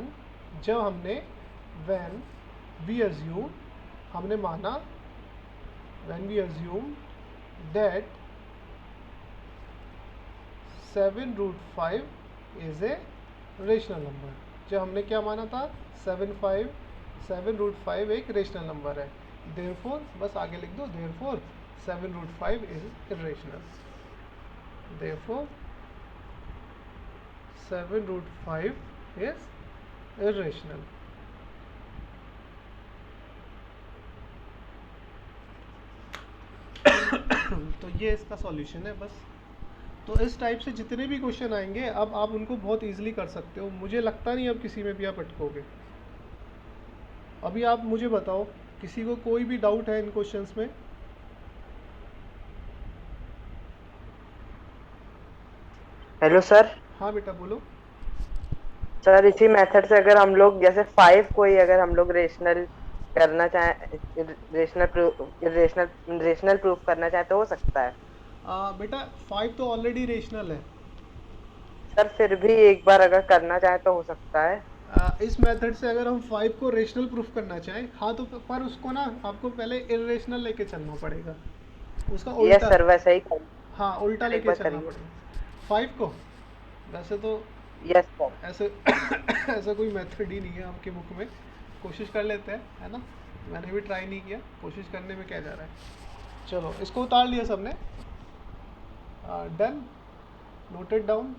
we assume, हमने माना when we assume that 7 root 5 is a rational number. जब हमने क्या माना था, 7 रूट 5 एक रेशनल नंबर है, देयरफॉर बस आगे लिख दो, therefore 7 root 5 is irrational, therefore 7 root 5 is irrational. तो ये इसका सॉल्यूशन है बस। तो इस टाइप से जितने भी क्वेश्चन आएंगे अब आप उनको बहुत इजीली कर सकते हो, मुझे लगता नहीं अब किसी में भी आप अटकोगे। अभी आप मुझे बताओ, किसी को कोई भी डाउट है इन क्वेश्चंस में? Hello sir. हाँ बेटा बोलो। सर इसी मेथड से अगर हम लोग जैसे 5 को ही अगर हम लोग रेशनल करना चाहें, रेशनल प्रूफ करना चाहें तो हो सकता है? बेटा 5 तो ऑलरेडी रेशनल है सर, फिर भी एक बार अगर करना चाहे तो हो सकता है। इस मेथड से अगर हम 5 को रेशनल प्रूफ करना चाहें, हाँ तो पर उसको ना आपको पहले इरेशनल लेके चलना पड़ेगा, उसका उल्टा। यस सर, वैसा ही हाँ उल्टा लेके चलना पड़ेगा 5 को। वैसे तो यस सर, ऐसे ऐसा कोई मेथड ही नहीं है आपके बुक में, कोशिश कर लेते हैं, है ना। मैंने भी ट्राई नहीं किया, कोशिश करने में क्या जा रहा है। चलो इसको उतार लिया सबने, डन, नोटेड डाउन।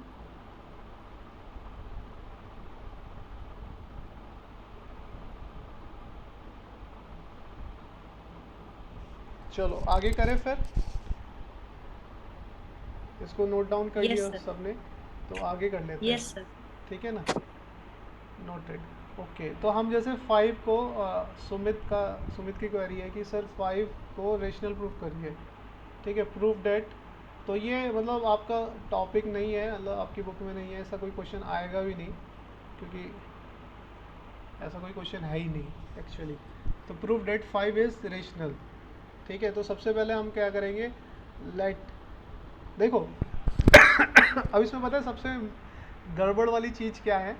चलो आगे करें फिर, इसको नोट डाउन कर Yes, लिया sir. सबने, तो आगे कर लेते यस हैं, सर। ठीक है ना। Noted, okay. तो हम जैसे 5 को सुमित की क्वेरी है कि सर 5 को रेशनल प्रूफ करिए, ठीक है, प्रूफ डेट। तो ये मतलब आपका टॉपिक नहीं है, मतलब आपकी बुक में नहीं है, ऐसा कोई क्वेश्चन आएगा भी नहीं, क्योंकि ऐसा कोई क्वेश्चन है ही नहीं एक्चुअली। तो प्रूफ डेट 5 इज़ रेशनल, ठीक है। तो सबसे पहले हम क्या करेंगे, लेट, देखो अब इसमें पता है सबसे गड़बड़ वाली चीज़ क्या है,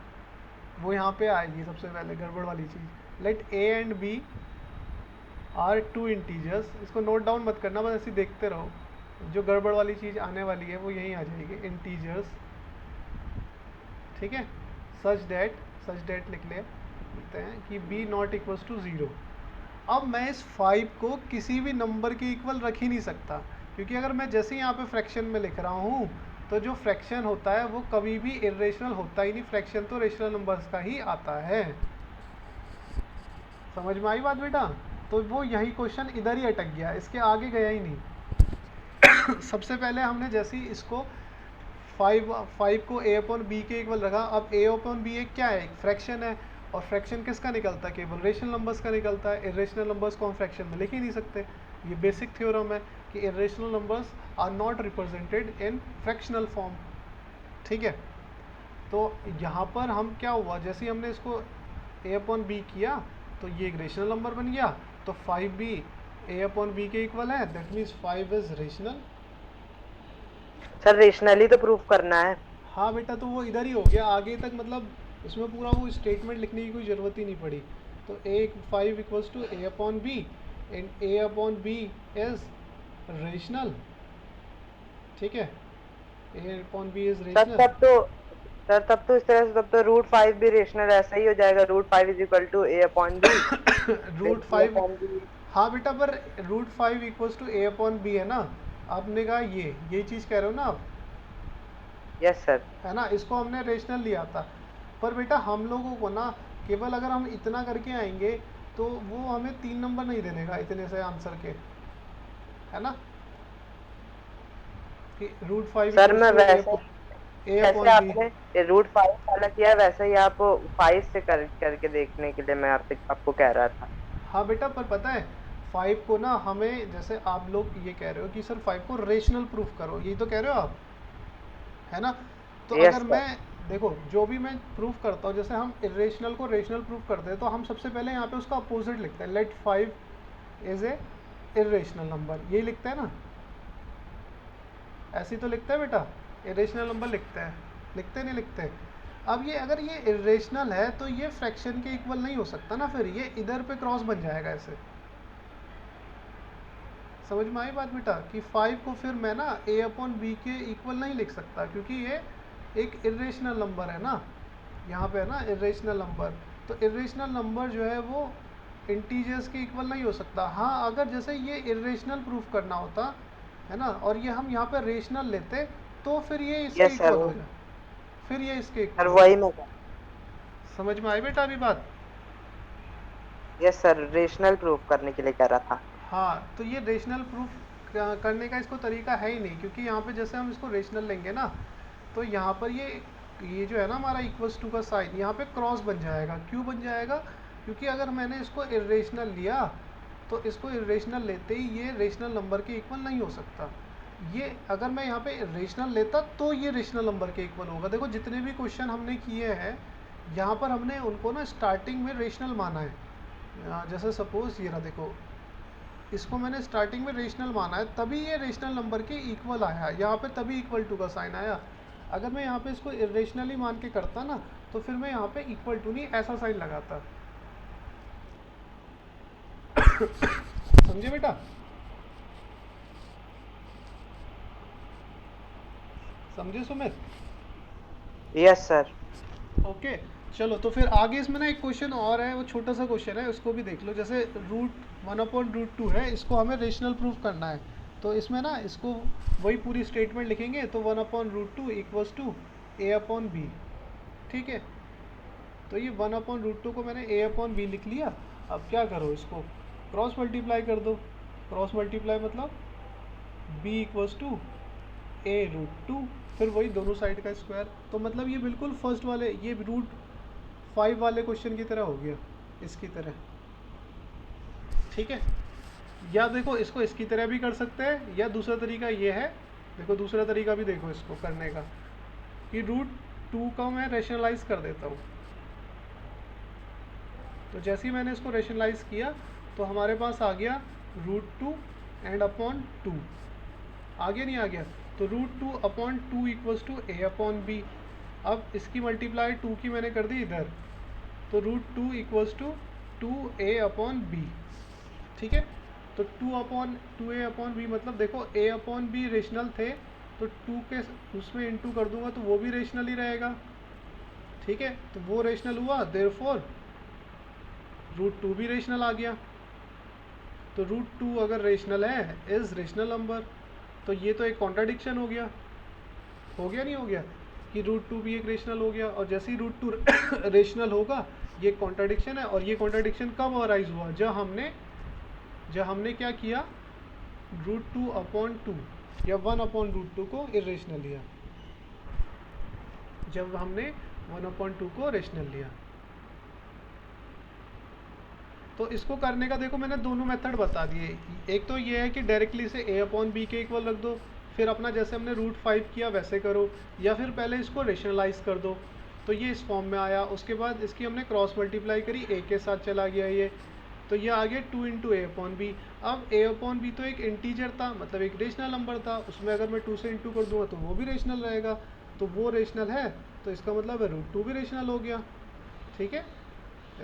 वो यहाँ पे आएगी सबसे पहले गड़बड़ वाली चीज़। Let A and B are two integers, इसको नोट डाउन मत करना, बस ऐसे देखते रहो, जो गड़बड़ वाली चीज़ आने वाली है वो यहीं आ जाएगी, इंटीजर्स, ठीक है। सच डेट लिखते हैं कि b नॉट इक्वल्स टू 0। अब मैं इस 5 को किसी भी नंबर के इक्वल रख ही नहीं सकता, क्योंकि अगर मैं जैसे यहाँ पे फ्रैक्शन में लिख रहा हूँ तो जो फ्रैक्शन होता है वो कभी भी इरेशनल होता ही नहीं, फ्रैक्शन तो रेशनल नंबर्स का ही आता है। समझ में आई बात बेटा? तो वो यही क्वेश्चन इधर ही अटक गया, इसके आगे गया ही नहीं। सबसे पहले हमने जैसे ही इसको 5 को a अपॉन बी के इक्वल रखा। अब a अपॉन बी एक क्या है, एक फ्रैक्शन है, और फ्रैक्शन किसका निकलता है, केवल रेशनल नंबर्स का निकलता है। इरेशनल नंबर्स को हम फ्रैक्शन में लिख ही नहीं सकते। ये बेसिक थ्योरम है कि irrational numbers are not represented in fractional form. ठीक है, तो यहाँ पर हम क्या हुआ, जैसे ही हमने इसको a अपॉन बी किया तो ये एक रेशनल नंबर बन गया। तो 5 भी a अपॉन बी के इक्वल है, that means 5 is rational. Sir rationally तो प्रूफ करना है। हाँ बेटा, तो वो इधर ही हो गया, आगे तक मतलब इसमें पूरा वो स्टेटमेंट लिखने की कोई ज़रूरत ही नहीं पड़ी। तो a5 equals to a upon B and a upon B is rational. ठीक है, a upon B is sir rational. तब तो इस तरह से तब तो √5 भी रेशनल ऐसा ही हो जाएगा, √5 is equal to a upon B. √5, हाँ बेटा, पर √5 equals to a upon B है ना। आपने कहा यही चीज़ कह रहे हो ना आप? Yes sir. है ना, इसको हमने रेशनल लिया था। पर बेटा हम लोगों को ना केवल अगर हम इतना करके आएंगे तो वो हमें 3 नंबर नहीं दे देगा इतने से आंसर के, है ना, कि √5 सर मैं वैसे a अपॉन बी। आपने √5 वाला किया, वैसे ही आप 5 से करके देखने के लिए मैं आपको कह रहा था। हाँ बेटा, पर पता है 5 को ना हमें, जैसे आप लोग ये कह रहे हो कि सर 5 को रेशनल प्रूफ करो, यही तो कह रहे हो आप, है ना। तो Yes, अगर sir. मैं देखो जो भी मैं प्रूफ करता हूँ, जैसे हम इरेशनल को रेशनल प्रूफ करते हैं तो हम सबसे पहले यहाँ पे उसका अपोजिट लिखते हैं, let 5 is a irrational number, यही लिखते हैं ना, ऐसे ही तो लिखते हैं बेटा, इरेशनल नंबर लिखते नहीं लिखते। अब ये अगर ये इरेशनल है तो ये फ्रैक्शन के इक्वल नहीं हो सकता ना, फिर ये इधर पे क्रॉस बन जाएगा ऐसे। समझ में आई बात बेटा, कि 5 को फिर मैं ना a अपॉन बी के इक्वल नहीं लिख सकता, क्योंकि ये एक इरेशनल नंबर है ना, यहाँ पे है ना इरेशनल नंबर। तो इरेशनल नंबर जो है वो इंटीजर्स के इक्वल नहीं हो सकता। हाँ, अगर जैसे ये इरेशनल प्रूफ करना होता है ना, और ये हम यहाँ पे रेशनल लेते तो फिर ये इसके Yes, sir. इक्वल हो जाए, फिर ये इसके सर इक्वल। वही मैं समझ में आई बेटा अभी बात? यस सर, रेशनल प्रूफ करने के लिए कह रहा था। हाँ, तो ये रेशनल प्रूफ करने का इसको तरीका है ही नहीं, क्योंकि यहाँ पे जैसे हम इसको रेशनल लेंगे ना तो यहाँ पर ये जो है ना हमारा इक्वल्स टू का साइन, यहाँ पे क्रॉस बन जाएगा। क्यों बन जाएगा? क्योंकि अगर मैंने इसको इरेशनल लिया तो इसको इरेशनल लेते ही ये रेशनल नंबर के इक्वल नहीं हो सकता। ये अगर मैं यहाँ पे रेशनल लेता तो ये रेशनल नंबर के इक्वल होगा। देखो जितने भी क्वेश्चन हमने किए हैं यहाँ पर हमने उनको ना स्टार्टिंग में रेशनल माना है। जैसे सपोज ये रहा, देखो इसको मैंने स्टार्टिंग में रेशनल माना है, तभी ये रेशनल नंबर के इक्वल आया, यहाँ पे तभी इक्वल टू का साइन आया। अगर मैं यहाँ पे इसको इरेशनली मान के करता ना तो फिर मैं यहाँ पे इक्वल टू नहीं ऐसा साइन लगाता। समझे बेटा? समझे सुमित? Yes sir. ओके, चलो तो फिर आगे इसमें ना एक क्वेश्चन और है, वो छोटा सा क्वेश्चन है, उसको भी देख लो। जैसे √1/√2 है, इसको हमें रेशनल प्रूफ करना है। तो इसमें ना इसको वही पूरी स्टेटमेंट लिखेंगे, तो 1/√2 equals to a upon B. ठीक है, तो ये 1/√2 को मैंने a अपॉन बी लिख लिया। अब क्या करो, इसको क्रॉस मल्टीप्लाई कर दो। क्रॉस मल्टीप्लाई मतलब b इक्वल्स टू a√2, फिर वही दोनों साइड का स्क्वायर। तो मतलब ये बिल्कुल फर्स्ट वाले, ये √5 वाले क्वेश्चन की तरह हो गया, इसकी तरह। ठीक है, या देखो इसको इसकी तरह भी कर सकते हैं, या दूसरा तरीका ये है, देखो दूसरा तरीका भी देखो इसको करने का, कि √2 का मैं रेशनलाइज कर देता हूँ। तो जैसे ही मैंने इसको रेशनलाइज किया तो हमारे पास आ गया √2 एंड अपॉन 2। आ गया नहीं आ गया? तो √2/2 equals to a upon b. अब इसकी मल्टीप्लाई 2 की मैंने कर दी इधर, तो √2 equals to 2a upon B. ठीक है, तो 2a अपॉन बी मतलब देखो a अपॉन बी रेशनल थे, तो 2 के उसमें इंटू कर दूंगा तो वो भी रेशनल ही रहेगा। ठीक है, तो वो रेशनल हुआ, देयरफॉर √2 भी रेशनल आ गया। तो √2 अगर रेशनल है, इज रेशनल नंबर। तो ये तो एक कॉन्ट्राडिक्शन हो गया, हो गया नहीं हो गया कि रूट टू भी एक रेशनल हो गया, और जैसे ही रूट टू रेशनल होगा ये कॉन्ट्राडिक्शन है। और ये कॉन्ट्राडिक्शन कब अराइज हुआ, जब हमने क्या किया, रूट टू अपॉन टू या वन अपॉन रूट टू को इरेशनल लिया, जब हमने वन अपॉन टू को रेशनल लिया। तो इसको करने का देखो मैंने दोनों मेथड बता दिए। एक तो ये है कि डायरेक्टली से a अपॉन बी के इक्वल रख दो, फिर अपना जैसे हमने रूट 5 किया वैसे करो, या फिर पहले इसको रेशनलाइज कर दो, तो ये इस फॉर्म में आया। उसके बाद इसकी हमने क्रॉस मल्टीप्लाई करी, a के साथ चला गया ये, तो ये आ गया 2 इंटू ए अपॉन बी। अब a अपॉन बी तो एक इंटीजर था, मतलब एक रेशनल नंबर था, उसमें अगर मैं 2 से इंटू कर दूंगा तो वो भी रेशनल रहेगा, तो वो रेशनल है, तो इसका मतलब है रूट 2 भी रेशनल हो गया। ठीक है,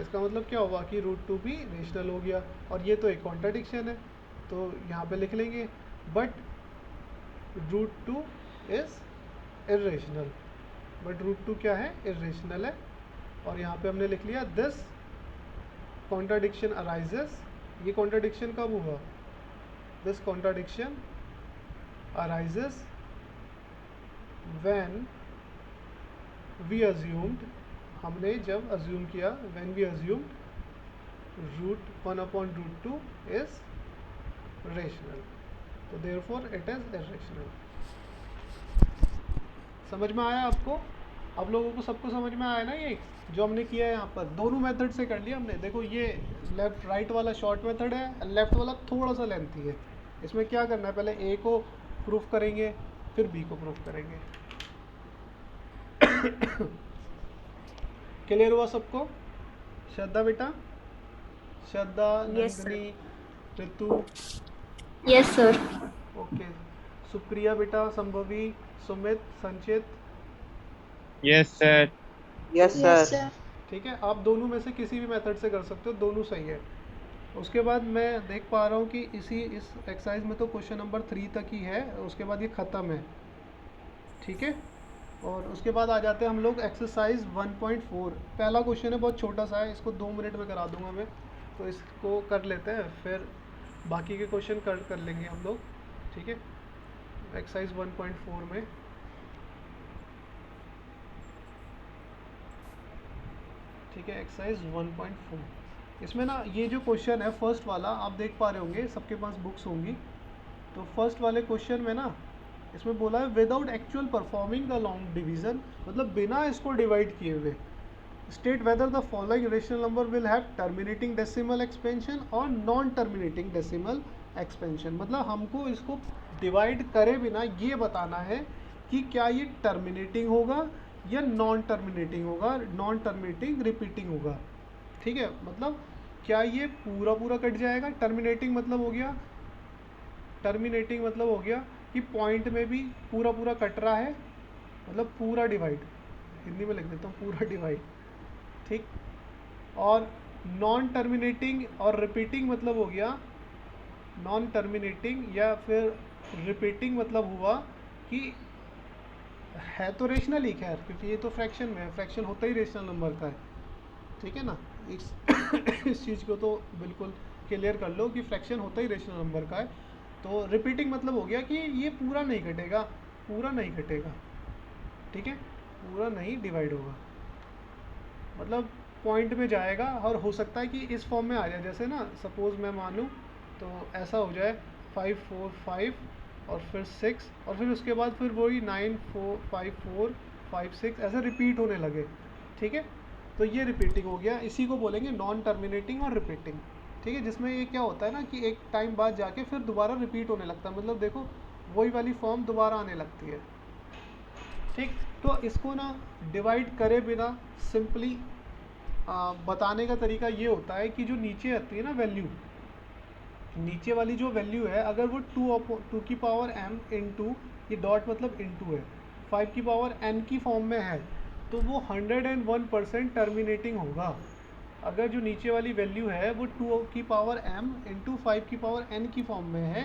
इसका मतलब क्या हुआ कि रूट 2 भी रेशनल हो गया। और ये तो एक कॉन्ट्राडिक्शन है, तो यहाँ पे लिख लेंगे but root 2 is irrational, but root 2 क्या है, इरेशनल है। और यहाँ पे हमने लिख लिया दिस कॉन्ट्राडिक्शन अराइजेस। ये कॉन्ट्राडिक्शन कब हुआ, this contradiction arises when we assumed, हमने जब अज्यूम किया, when we assumed root 1 upon root 2 is rational, तो देयरफॉर इट इज इरेशनल। समझ में आया आपको? आप लोगों को सबको समझ में आया ना? ये जो हमने किया है यहाँ पर दोनों मेथड से कर लिया हमने। देखो ये लेफ्ट राइट वाला शॉर्ट मेथड है, लेफ्ट वाला थोड़ा सा लेंथी है। इसमें क्या करना है, पहले ए को प्रूफ करेंगे फिर बी को प्रूफ करेंगे। क्लियर हुआ सबको? श्रद्धा बेटा, श्रद्धा, Yes, sir. नंदिनी, ऋतु, Yes, sir. ओके, सुप्रिया बेटा, संभवी, सुमित, संचित, Yes, sir. Yes Yes, sir. sir. ठीक है। आप दोनों में से किसी भी मेथड से कर सकते हो, दोनों सही है। उसके बाद मैं देख पा रहा हूँ कि इस एक्सरसाइज में तो क्वेश्चन नंबर 3 तक ही है, उसके बाद ये ख़त्म है। ठीक है, और उसके बाद आ जाते हैं हम लोग एक्सरसाइज 1.4। पहला क्वेश्चन है, बहुत छोटा सा है, इसको 2 मिनट में करा दूंगा मैं, तो इसको कर लेते हैं, फिर बाकी के क्वेश्चन कर लेंगे हम लोग। ठीक है, एक्सरसाइज 1.4 में ठीक है, एक्सरसाइज 1.4 इसमें ना ये जो क्वेश्चन है फर्स्ट वाला, आप देख पा रहे होंगे, सबके पास बुक्स होंगी। तो फर्स्ट वाले क्वेश्चन में ना इसमें बोला है without actual performing the long division, मतलब बिना इसको डिवाइड किए हुए, state whether the following rational number will have terminating decimal expansion और नॉन टर्मिनेटिंग डेसिमल एक्सपेंशन। मतलब हमको इसको डिवाइड करे बिना ये बताना है कि क्या ये टर्मिनेटिंग होगा या नॉन टर्मिनेटिंग होगा, नॉन टर्मिनेटिंग रिपीटिंग होगा। ठीक है, मतलब क्या ये पूरा पूरा कट जाएगा, टर्मिनेटिंग मतलब हो गया, टर्मिनेटिंग मतलब हो गया कि पॉइंट में भी पूरा पूरा कट रहा है, मतलब पूरा डिवाइड, हिंदी में लिख देता हूँ पूरा डिवाइड। ठीक, और नॉन टर्मिनेटिंग और रिपीटिंग मतलब हो गया, नॉन टर्मिनेटिंग या फिर रिपीटिंग मतलब हुआ कि है तो रेशनल ही, खैर क्योंकि ये तो फ्रैक्शन में है, फ्रैक्शन होता ही रेशनल नंबर का है। ठीक है ना, इस चीज़ को तो बिल्कुल क्लियर कर लो कि फ्रैक्शन होता ही रेशनल नंबर का है। तो रिपीटिंग मतलब हो गया कि ये पूरा नहीं कटेगा, पूरा नहीं कटेगा। ठीक है, पूरा नहीं डिवाइड होगा, मतलब पॉइंट में जाएगा, और हो सकता है कि इस फॉर्म में आ जाए। जैसे ना सपोज़ मैं मानूँ तो ऐसा हो जाए 5 4 5 और फिर 6 और फिर उसके बाद फिर वही 9 4 5 4 5 6 ऐसे रिपीट होने लगे। ठीक है, तो ये रिपीटिंग हो गया, इसी को बोलेंगे नॉन टर्मिनेटिंग और रिपीटिंग। ठीक है, जिसमें ये क्या होता है ना कि एक टाइम बाद जाके फिर दोबारा रिपीट होने लगता है, मतलब देखो वही वाली फॉर्म दोबारा आने लगती है। ठीक, तो इसको ना डिवाइड करे बिना सिंपली बताने का तरीका ये होता है कि जो नीचे आती है ना वैल्यू, नीचे वाली जो वैल्यू है अगर वो 2 की पावर m इंटू, ये डॉट मतलब इंटू है, 5 की पावर n की फॉर्म में है, तो वो 101% टर्मिनेटिंग होगा। अगर जो नीचे वाली वैल्यू है वो 2 की पावर m इंटू 5 की पावर n की फॉर्म में है,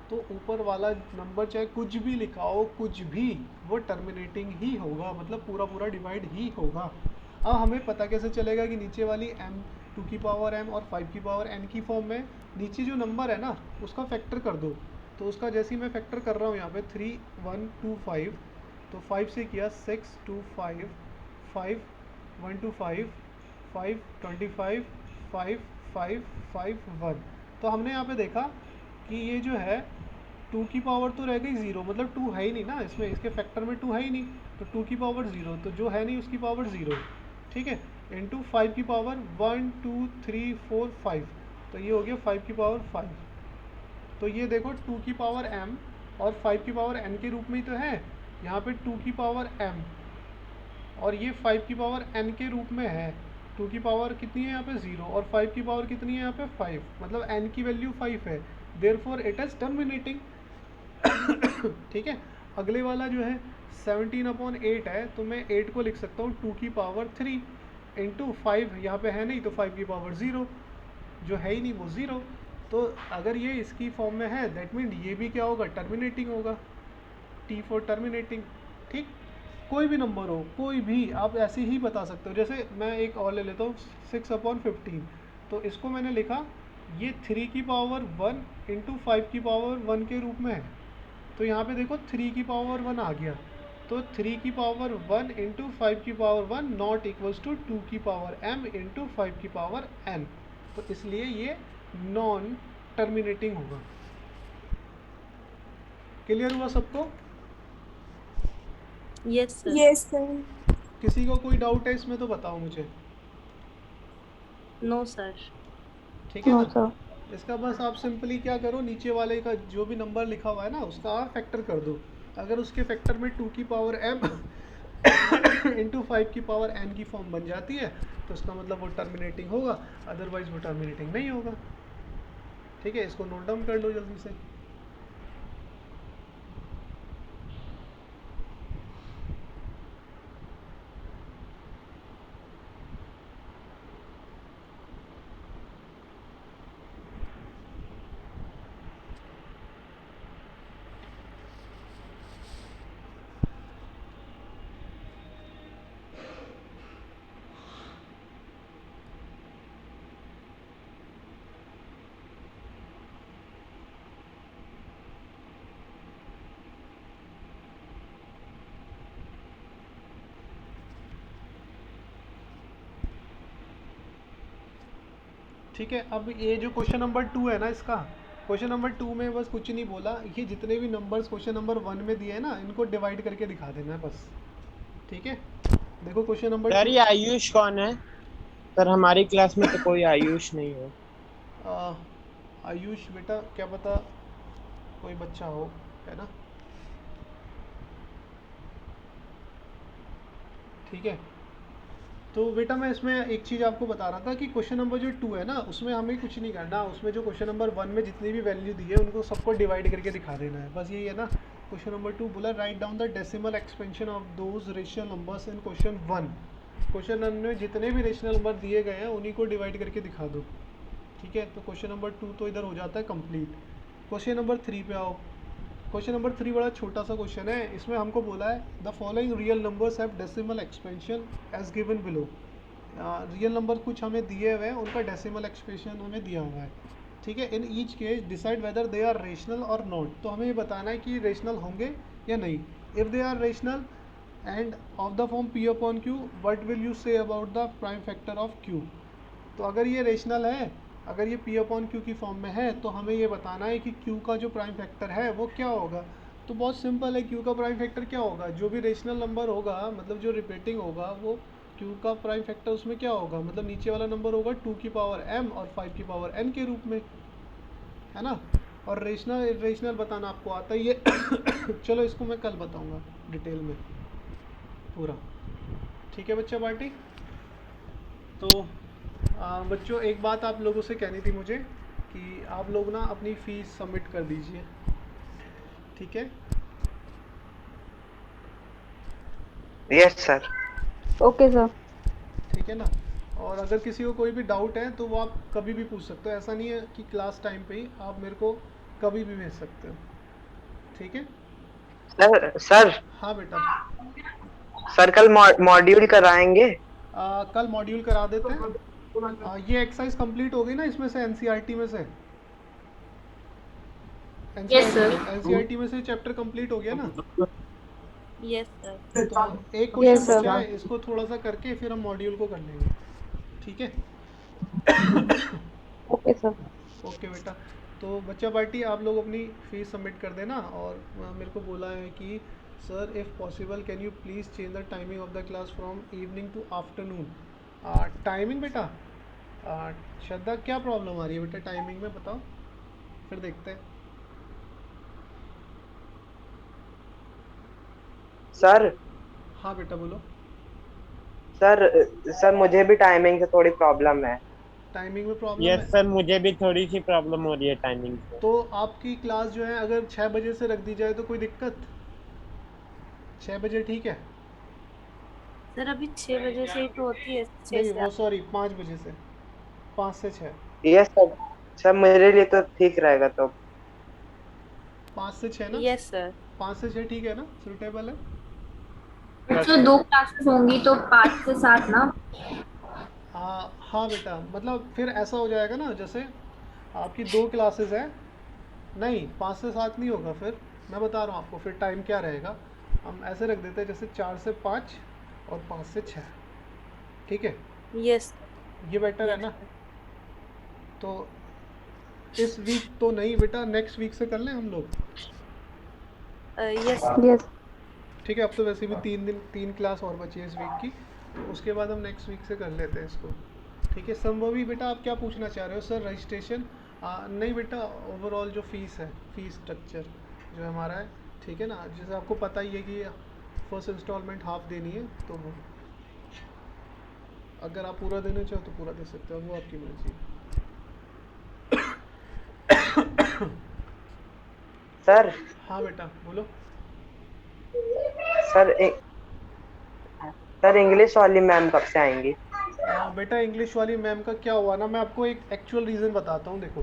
तो ऊपर वाला नंबर चाहे कुछ भी लिखा हो, कुछ भी, वो टर्मिनेटिंग ही होगा, मतलब पूरा पूरा डिवाइड ही होगा। अब हमें पता कैसे चलेगा कि नीचे वाली m 2 की पावर m और 5 की पावर n की फॉर्म में, नीचे जो नंबर है ना उसका फैक्टर कर दो। तो उसका जैसे ही मैं फैक्टर कर रहा हूँ यहाँ पे 3 1 2 5, तो 5 से किया 6 2 5 5 1 2 5 5 25 5 5 5 1। तो हमने यहाँ पे देखा कि ये जो है 2 की पावर तो रह गई 0, मतलब 2 है ही नहीं ना इसमें, इसके फैक्टर में 2 है ही नहीं, तो 2 की पावर 0, तो जो है नहीं उसकी पावर 0, ठीक है, इंटू 5 की पावर 1 2 3 4 5, तो ये हो गया 5 की पावर 5। तो ये देखो 2 की पावर m और 5 की पावर n के रूप में ही तो है, यहाँ पे 2 की पावर m और ये 5 की पावर n के रूप में है। 2 की पावर कितनी है यहाँ पे 0 और 5 की पावर कितनी है यहाँ पे 5, मतलब n की वैल्यू 5 है, देयरफॉर इट इज टर्मिनेटिंग। ठीक है, अगले वाला जो है 17/8 है, तो मैं 8 को लिख सकता हूँ 2 की पावर 3 इंटू 5, यहाँ पे है नहीं तो 5 की पावर 0, जो है ही नहीं वो 0। तो अगर ये इसकी फॉर्म में है दैट मीन ये भी क्या होगा, टर्मिनेटिंग होगा, T फॉर टर्मिनेटिंग। ठीक, कोई भी नंबर हो, कोई भी आप ऐसे ही बता सकते हो। जैसे मैं एक और ले लेता हूँ 6/15, तो इसको मैंने लिखा ये 3 की पावर 1 इंटू 5 की पावर 1 के रूप में है, तो यहाँ पे देखो 3 की पावर 1 आ गया, तो 3 की पावर 1 इंटू 5 की पावर 1 नॉट इक्वल्स टू 2 की पावर m इंटू 5 की पावर n, तो इसलिए ये नॉन टर्मिनेटिंग होगा। क्लियर हुआ सबको? Yes sir. Yes, sir. किसी को कोई डाउट है इसमें तो बताओ मुझे। No sir. ठीक है No, ना? sir. इसका बस आप सिंपली क्या करो, नीचे वाले का जो भी नंबर लिखा हुआ है ना उसका आप फैक्टर कर दो। अगर उसके फैक्टर में 2 की पावर m इंटू 5 की पावर n की फॉर्म बन जाती है तो उसका मतलब वो टर्मिनेटिंग होगा, अदरवाइज वो टर्मिनेटिंग नहीं होगा। ठीक है, इसको नोट डाउन कर लो जल्दी से। ठीक है, अब ये जो क्वेश्चन नंबर 2 है ना, इसका क्वेश्चन नंबर 2 में बस कुछ नहीं बोला, ये जितने भी नंबर्स क्वेश्चन नंबर 1 में दिए हैं ना इनको डिवाइड करके दिखा देना है बस। ठीक है, देखो क्वेश्चन नंबर सर ये आयुष कौन है? सर हमारी क्लास में तो कोई आयुष नहीं है। आयुष बेटा क्या पता कोई बच्चा हो, है ना? ठीक है, तो बेटा मैं इसमें एक चीज़ आपको बता रहा था कि क्वेश्चन नंबर जो 2 है ना उसमें हमें कुछ नहीं करना, उसमें जो क्वेश्चन नंबर 1 में जितनी भी वैल्यू दी है उनको सबको डिवाइड करके दिखा देना है, बस यही है ना। क्वेश्चन नंबर 2 बोला write down the decimal expansion of those rational numbers in question 1। Question 1 में जितने भी रेशनल नंबर दिए गए हैं उन्हीं को डिवाइड करके दिखा दो। ठीक है, तो क्वेश्चन नंबर 2 तो इधर हो जाता है कंप्लीट। क्वेश्चन नंबर 3 पे आओ। क्वेश्चन नंबर 3 बड़ा छोटा सा क्वेश्चन है, इसमें हमको बोला है the following real numbers have decimal expansion as given below. Real number कुछ हमें दिए हुए हैं, उनका डेसिमल एक्सप्रेशन हमें दिया हुआ है। ठीक है, in each case decide whether they are rational और नॉट, तो हमें ये बताना है कि रेशनल होंगे या नहीं। If they are rational and of the form p upon q, what will you say about the prime factor of q। तो अगर ये रेशनल है, अगर ये p अपॉन q की फॉर्म में है तो हमें ये बताना है कि q का जो प्राइम फैक्टर है वो क्या होगा। तो बहुत सिंपल है, q का प्राइम फैक्टर क्या होगा, जो भी रेशनल नंबर होगा मतलब जो रिपीटिंग होगा वो q का प्राइम फैक्टर उसमें क्या होगा, मतलब नीचे वाला नंबर होगा 2 की पावर m और 5 की पावर n के रूप में, है ना। और रेशनल बताना आपको आता ही है। चलो इसको मैं कल बताऊंगा डिटेल में पूरा। ठीक है बच्चा पार्टी। तो बच्चों एक बात आप लोगों से कहनी थी मुझे कि आप लोग ना अपनी फ़ीस सबमिट कर दीजिए। ठीक है, यस सर। Okay, sir. ठीक है ना। और अगर किसी को कोई भी डाउट है तो वो आप कभी भी पूछ सकते हो, ऐसा नहीं है कि क्लास टाइम पे ही, आप मेरे को कभी भी भेज सकते हो। ठीक है सर हाँ बेटा। सर कल मॉड्यूल कराएंगे? कल मॉड्यूल करा देते हैं। ये एक्सरसाइज कंप्लीट हो गई ना इसमें से, एनसीईआरटी में से। Yes, sir. एनसीईआरटी में से चैप्टर कंप्लीट हो गया ना। Yes sir. तो एक Yes, क्वेश्चन sir. बचा है, इसको थोड़ा सा करके फिर हम मॉड्यूल को कर लेंगे, ठीक है? Okay, sir. ओके बेटा। तो बच्चा पार्टी आप लोग अपनी फीस सबमिट कर देना, और मेरे को बोला है कि sir if possible can you please change the timing of the class from evening to afternoon. Timing बेटा, श्रद्धा क्या प्रॉब्लम आ रही है बेटा टाइमिंग में, बताओ फिर देखते हैं। सर हाँ बेटा बोलो। सर सर मुझे भी टाइमिंग से थोड़ी प्रॉब्लम है। टाइमिंग में प्रॉब्लम यस है? सर, मुझे भी थोड़ी सी प्रॉब्लम हो रही है टाइमिंग से। तो आपकी क्लास जो है अगर 6 बजे से रख दी जाए तो कोई दिक्कत? 6 बजे ठीक है? सर अभी 6 बजे से ही तो होती है, 6 नहीं से वो 8। सॉरी 5 बजे से, 5 से 6। यस सर, सर मेरे लिए तो ठीक रहेगा तो। 5 से 6 ना? Yes sir. 5 से 6 ठीक है ना, सुटेबल है? बच्चों 2 क्लासेस होंगी तो 5 से 7 ना। हाँ हाँ बेटा, मतलब फिर ऐसा हो जाएगा ना, जैसे आपकी 2 क्लासेस हैं, नहीं 5 से 7 नहीं होगा फिर। मैं बता रहा हूँ आपको फिर टाइम क्या रहेगा। हम ऐसे रख देते हैं जैसे 4 से 5 और 5 से 6, ठीक है? यस ये बेटर है यस ना? सर। तो इस वीक तो नहीं बेटा, नेक्स्ट वीक से कर लें हम लोग, यस Yes. ठीक है? अब तो वैसे भी 3 क्लास और बची है इस वीक की, तो उसके बाद हम नेक्स्ट वीक से कर लेते हैं इसको, ठीक है? संभवी बेटा आप क्या पूछना चाह रहे हो? सर रजिस्ट्रेशन नहीं बेटा, ओवरऑल जो फीस है, फीस स्ट्रक्चर जो हमारा है, ठीक है ना? जैसे आपको पता ही है कि फर्स्ट इंस्टॉलमेंट हाफ देनी है, तो वो अगर आप पूरा देना चाहो तो पूरा दे सकते हो, वो आपकी मर्ज़ी है। सर हाँ बेटा बोलो। सर सर इंग्लिश वाली मैम कब से आएंगी? बेटा इंग्लिश वाली मैम का क्या हुआ ना, मैं आपको एक एक्चुअल रीज़न बताता हूँ। देखो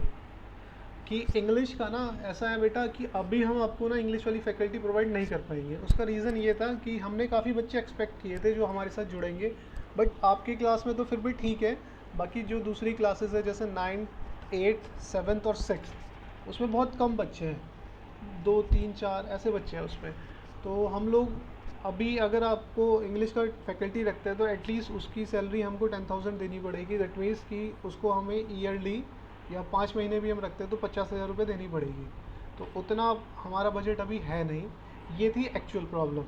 कि इंग्लिश का ना ऐसा है बेटा कि अभी हम आपको ना इंग्लिश वाली फैकल्टी प्रोवाइड नहीं कर पाएंगे। उसका रीज़न ये था कि हमने काफ़ी बच्चे एक्सपेक्ट किए थे जो हमारे साथ जुड़ेंगे, बट आपकी क्लास में तो फिर भी ठीक है, बाकी जो दूसरी क्लासेस है जैसे 9th 8th 7th और 6th, उसमें बहुत कम बच्चे हैं, 2 3 4 ऐसे बच्चे हैं उसमें। तो हम लोग अभी अगर आपको इंग्लिश का फैकल्टी रखते हैं तो एटलीस्ट उसकी सैलरी हमको 10,000 देनी पड़ेगी। दैट मीन्स कि उसको हमें ईयरली या 5 महीने भी हम रखते हैं तो 50,000 रुपये देनी पड़ेगी। तो उतना हमारा बजट अभी है नहीं, ये थी एक्चुअल प्रॉब्लम,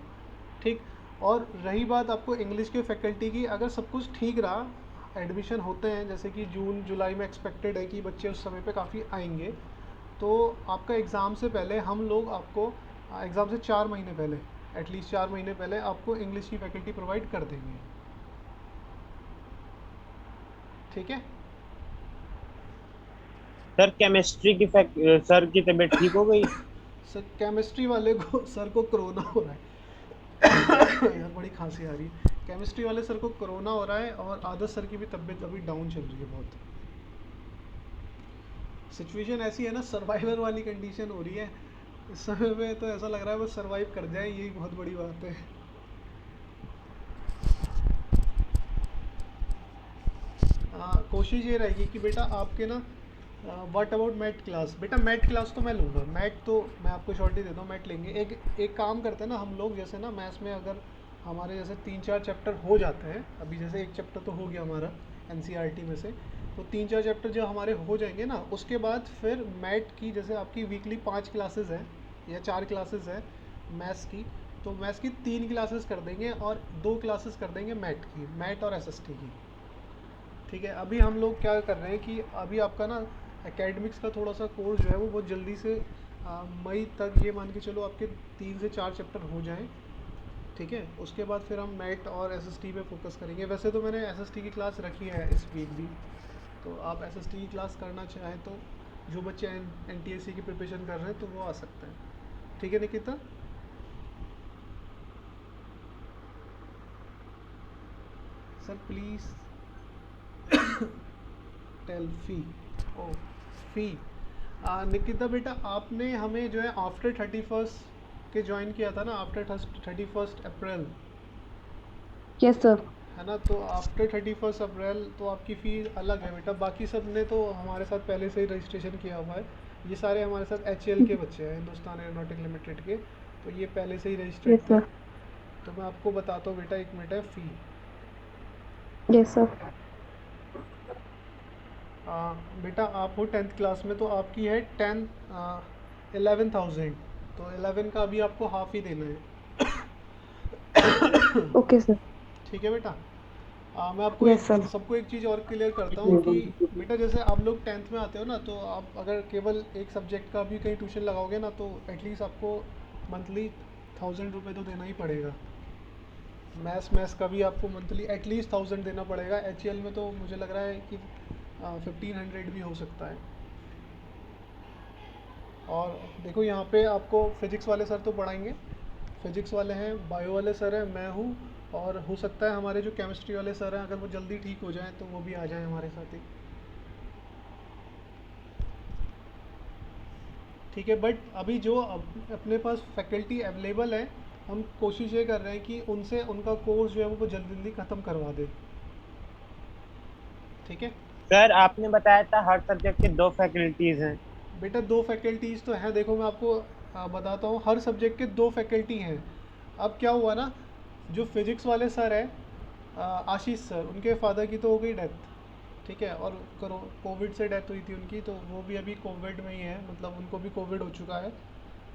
ठीक? और रही बात आपको इंग्लिश के फैकल्टी की, अगर सब कुछ ठीक रहा, एडमिशन होते हैं जैसे कि जून जुलाई में एक्सपेक्टेड है कि बच्चे उस समय पे काफ़ी आएंगे, तो आपका एग्ज़ाम से पहले हम लोग आपको एग्ज़ाम से 4 महीने पहले, एटलीस्ट 4 महीने पहले आपको इंग्लिश की फैकल्टी प्रोवाइड कर देंगे, ठीक है? सर केमिस्ट्री की सर की तबीयत ठीक हो गई? सर केमिस्ट्री वाले को सर को कोरोना हो रहा है यार बड़ी खांसी आ रही है। केमिस्ट्री वाले सर को कोरोना हो रहा है, और आदर्श सर की भी तबीयत अभी डाउन चल रही है बहुत। सिचुएशन ऐसी है ना, सर्वाइवर वाली कंडीशन हो रही है इस समय पे, तो ऐसा लग रहा है बस सर्वाइव कर जाए, यही बहुत बड़ी बात है। कोशिश ये रहेगी कि बेटा आपके ना व्हाट अबाउट मैथ क्लास, बेटा मैथ क्लास तो मैं लूँगा, मैथ तो मैं आपको शॉर्टी देता हूँ, मैथ लेंगे। एक काम करते हैं ना हम लोग, जैसे ना मैथ्स में अगर हमारे जैसे 3-4 चैप्टर हो जाते हैं, अभी जैसे एक चैप्टर तो हो गया हमारा एनसीईआरटी में से, तो 3-4 चैप्टर जो हमारे हो जाएंगे ना, उसके बाद फिर मैथ की जैसे आपकी वीकली 5 क्लासेस हैं या 4 क्लासेस हैं मैथ्स की, तो मैथ्स की 3 क्लासेस कर देंगे और 2 क्लासेस कर देंगे मैथ की, मैथ और एसएसटी की, ठीक है? अभी हम लोग क्या कर रहे हैं कि अभी आपका ना एकेडमिक्स का थोड़ा सा कोर्स जो है वो बहुत जल्दी से मई तक, ये मान के चलो आपके 3 से 4 चैप्टर हो जाएं, ठीक है? उसके बाद फिर हम मैथ और एसएसटी पे फोकस करेंगे। वैसे तो मैंने एसएसटी की क्लास रखी है इस वीक भी, तो आप एसएसटी की क्लास करना चाहें तो जो बच्चे एनटीएससी की प्रिपरेशन कर रहे हैं तो वो आ सकते हैं, ठीक है निकिता? सर प्लीज़ टेल फी, ओ फी। निकिता बेटा आपने हमें जो है आफ्टर 31st के ज्वाइन किया था ना, आफ्टर 31st अप्रैल, Yes, sir. है ना? तो आफ्टर 31st अप्रैल तो आपकी फ़ी अलग है बेटा, बाकी सब ने तो हमारे साथ पहले से ही रजिस्ट्रेशन किया हुआ है। ये सारे हमारे साथ HAL के बच्चे हैं, हिंदुस्तान एरोनॉटिक लिमिटेड के, तो ये पहले से ही रजिस्टर्ड Yes, थे। sir. तो मैं आपको बताता हूँ बेटा, एक मिनट है फ़ी। Yes, sir. बेटा आप हो 10th क्लास में, तो आपकी है 11,000, तो 11 का अभी आपको हाफ ही देना है। Okay, sir. ठीक है बेटा। मैं आपको Yes, sir. सबको एक चीज़ और क्लियर करता हूँ कि बेटा जैसे आप लोग 10th में आते हो ना, तो आप अगर केवल एक सब्जेक्ट का भी कहीं ट्यूशन लगाओगे ना, तो एटलीस्ट आपको मंथली 1,000 रुपये तो देना ही पड़ेगा। मैथ्स का भी आपको मंथली एटलीस्ट 1,000 देना पड़ेगा। HCL में तो मुझे लग रहा है कि 1,500 भी हो सकता है। और देखो यहाँ पे आपको फिज़िक्स वाले सर तो पढ़ाएंगे, फिज़िक्स वाले हैं, बायो वाले सर हैं, मैं हूँ, और हो सकता है हमारे जो केमिस्ट्री वाले सर हैं, अगर वो जल्दी ठीक हो जाएं तो वो भी आ जाएं हमारे साथ ही। ठीक है, बट अभी जो अपने पास फैकल्टी अवेलेबल है, हम कोशिश ये कर रहे हैं कि उनसे उनका कोर्स जो है वो जल्दी जल्दी ख़त्म करवा दें। ठीक है सर आपने बताया था हर सब्जेक्ट के 2 फैकल्टीज हैं। बेटा, 2 फैकल्टीज़ तो हैं। देखो मैं आपको बताता हूँ, हर सब्जेक्ट के 2 फैकल्टी हैं। अब क्या हुआ ना, जो फिज़िक्स वाले सर हैं, आशीष सर, उनके फादर की तो हो गई डेथ। ठीक है, और कोविड से डेथ हुई थी उनकी, तो वो भी अभी कोविड में ही है, मतलब उनको भी कोविड हो चुका है।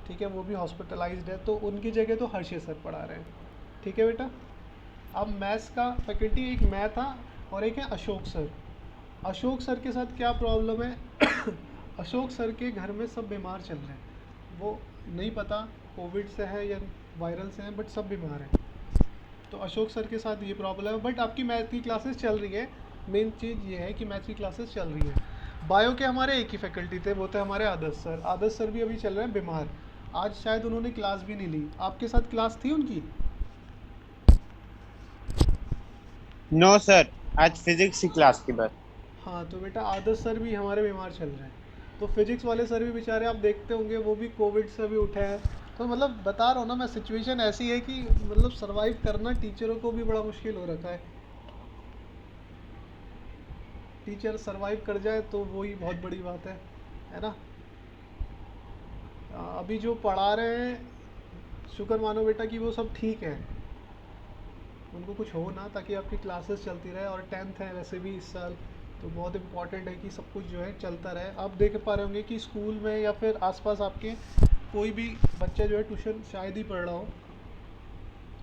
ठीक है, वो भी हॉस्पिटलाइज्ड है, तो उनकी जगह तो हर्षे सर पढ़ा रहे हैं। ठीक है बेटा। अब मैथ्स का फैकल्टी एक मैं था और एक है अशोक सर। अशोक सर के साथ क्या प्रॉब्लम है अशोक सर के घर में सब बीमार चल रहे हैं, वो नहीं पता कोविड से है या वायरल से हैं, बट सब बीमार हैं। तो अशोक सर के साथ ये प्रॉब्लम है, बट आपकी मैथ की क्लासेस चल रही है। मेन चीज़ ये है कि मैथ की क्लासेस चल रही है। बायो के हमारे एक ही फैकल्टी थे, वो थे हमारे आदर्श सर। आदर्श सर भी अभी चल रहे हैं बीमार, आज शायद उन्होंने क्लास भी नहीं ली। आपके साथ क्लास थी उनकी? नो सर, आज फिजिक्स की क्लास थी बस। हाँ, तो बेटा आदर्श सर भी हमारे बीमार चल रहे हैं, तो फिजिक्स वाले सर भी बेचारे, आप देखते होंगे वो भी कोविड से भी उठे हैं। तो मतलब बता रहा हूँ ना मैं, सिचुएशन ऐसी है कि मतलब सरवाइव करना टीचरों को भी बड़ा मुश्किल हो रखा है। टीचर सरवाइव कर जाए तो वही बहुत बड़ी बात है ना। अभी जो पढ़ा रहे हैं, शुक्र मानो बेटा कि वो सब ठीक है, उनको कुछ हो ना, ताकि आपकी क्लासेस चलती रहे। और 10th है वैसे भी इस साल, तो बहुत इम्पॉर्टेंट है कि सब कुछ जो है चलता रहे। आप देख पा रहे होंगे कि स्कूल में या फिर आसपास आपके कोई भी बच्चा जो है ट्यूशन शायद ही पढ़ रहा हो,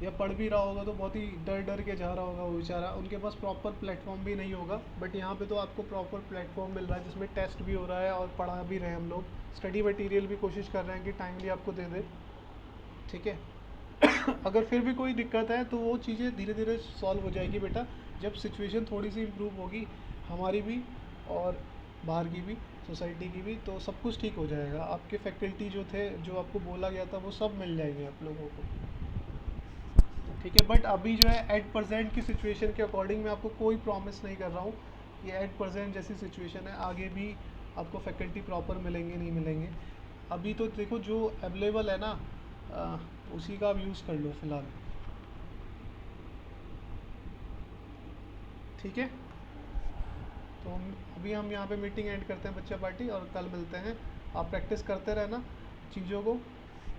या पढ़ भी रहा होगा तो बहुत ही डर डर के जा रहा होगा वो बेचारा, उनके पास प्रॉपर प्लेटफॉर्म भी नहीं होगा। बट यहाँ पे तो आपको प्रॉपर प्लेटफॉर्म मिल रहा है, जिसमें टेस्ट भी हो रहा है और पढ़ा भी रहे हैं हम लोग। स्टडी मटेरियल भी कोशिश कर रहे हैं कि टाइमली आपको दे दे। ठीक है अगर फिर भी कोई दिक्कत है तो वो चीज़ें धीरे धीरे सॉल्व हो जाएगी बेटा, जब सिचुएशन थोड़ी सी इम्प्रूव होगी, हमारी भी और बाहर की भी, सोसाइटी की भी, तो सब कुछ ठीक हो जाएगा। आपके फैकल्टी जो थे, जो आपको बोला गया था, वो सब मिल जाएंगे आप लोगों को। ठीक है, बट अभी जो है एट परसेंट की सिचुएशन के अकॉर्डिंग मैं आपको कोई प्रॉमिस नहीं कर रहा हूँ। ये एट परसेंट जैसी सिचुएशन है, आगे भी आपको फैकल्टी प्रॉपर मिलेंगे नहीं मिलेंगे। अभी तो देखो जो अवेलेबल है ना, उसी का आप यूज़ कर लो फ़िलहाल। ठीक है, तो अभी हम यहाँ पे मीटिंग एंड करते हैं बच्चा पार्टी, और कल मिलते हैं। आप प्रैक्टिस करते रहना चीज़ों को।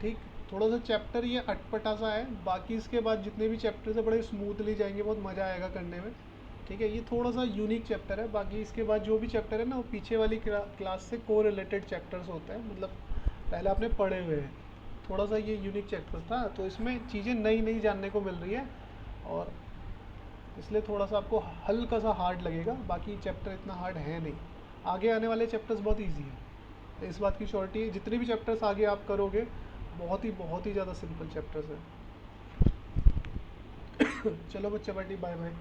ठीक, थोड़ा सा चैप्टर ये अटपटा सा है, बाकी इसके बाद जितने भी चैप्टर्स है बड़े स्मूथली जाएंगे, बहुत मज़ा आएगा करने में। ठीक है, ये थोड़ा सा यूनिक चैप्टर है, बाकी इसके बाद जो भी चैप्टर है ना, वो पीछे वाली क्लास से को रिलेटेड चैप्टर्स होते हैं, मतलब पहले आपने पढ़े हुए हैं। थोड़ा सा ये यूनिक चैप्टर था, तो इसमें चीज़ें नई नई जानने को मिल रही है, और इसलिए थोड़ा सा आपको हल्का सा हार्ड लगेगा। बाकी चैप्टर इतना हार्ड है नहीं, आगे आने वाले चैप्टर्स बहुत इजी है, तो इस बात की श्योरिटी है। जितने भी चैप्टर्स आगे आप करोगे, बहुत ही ज़्यादा सिंपल चैप्टर्स हैं। चलो बच्चा पार्टी, बाय बाय।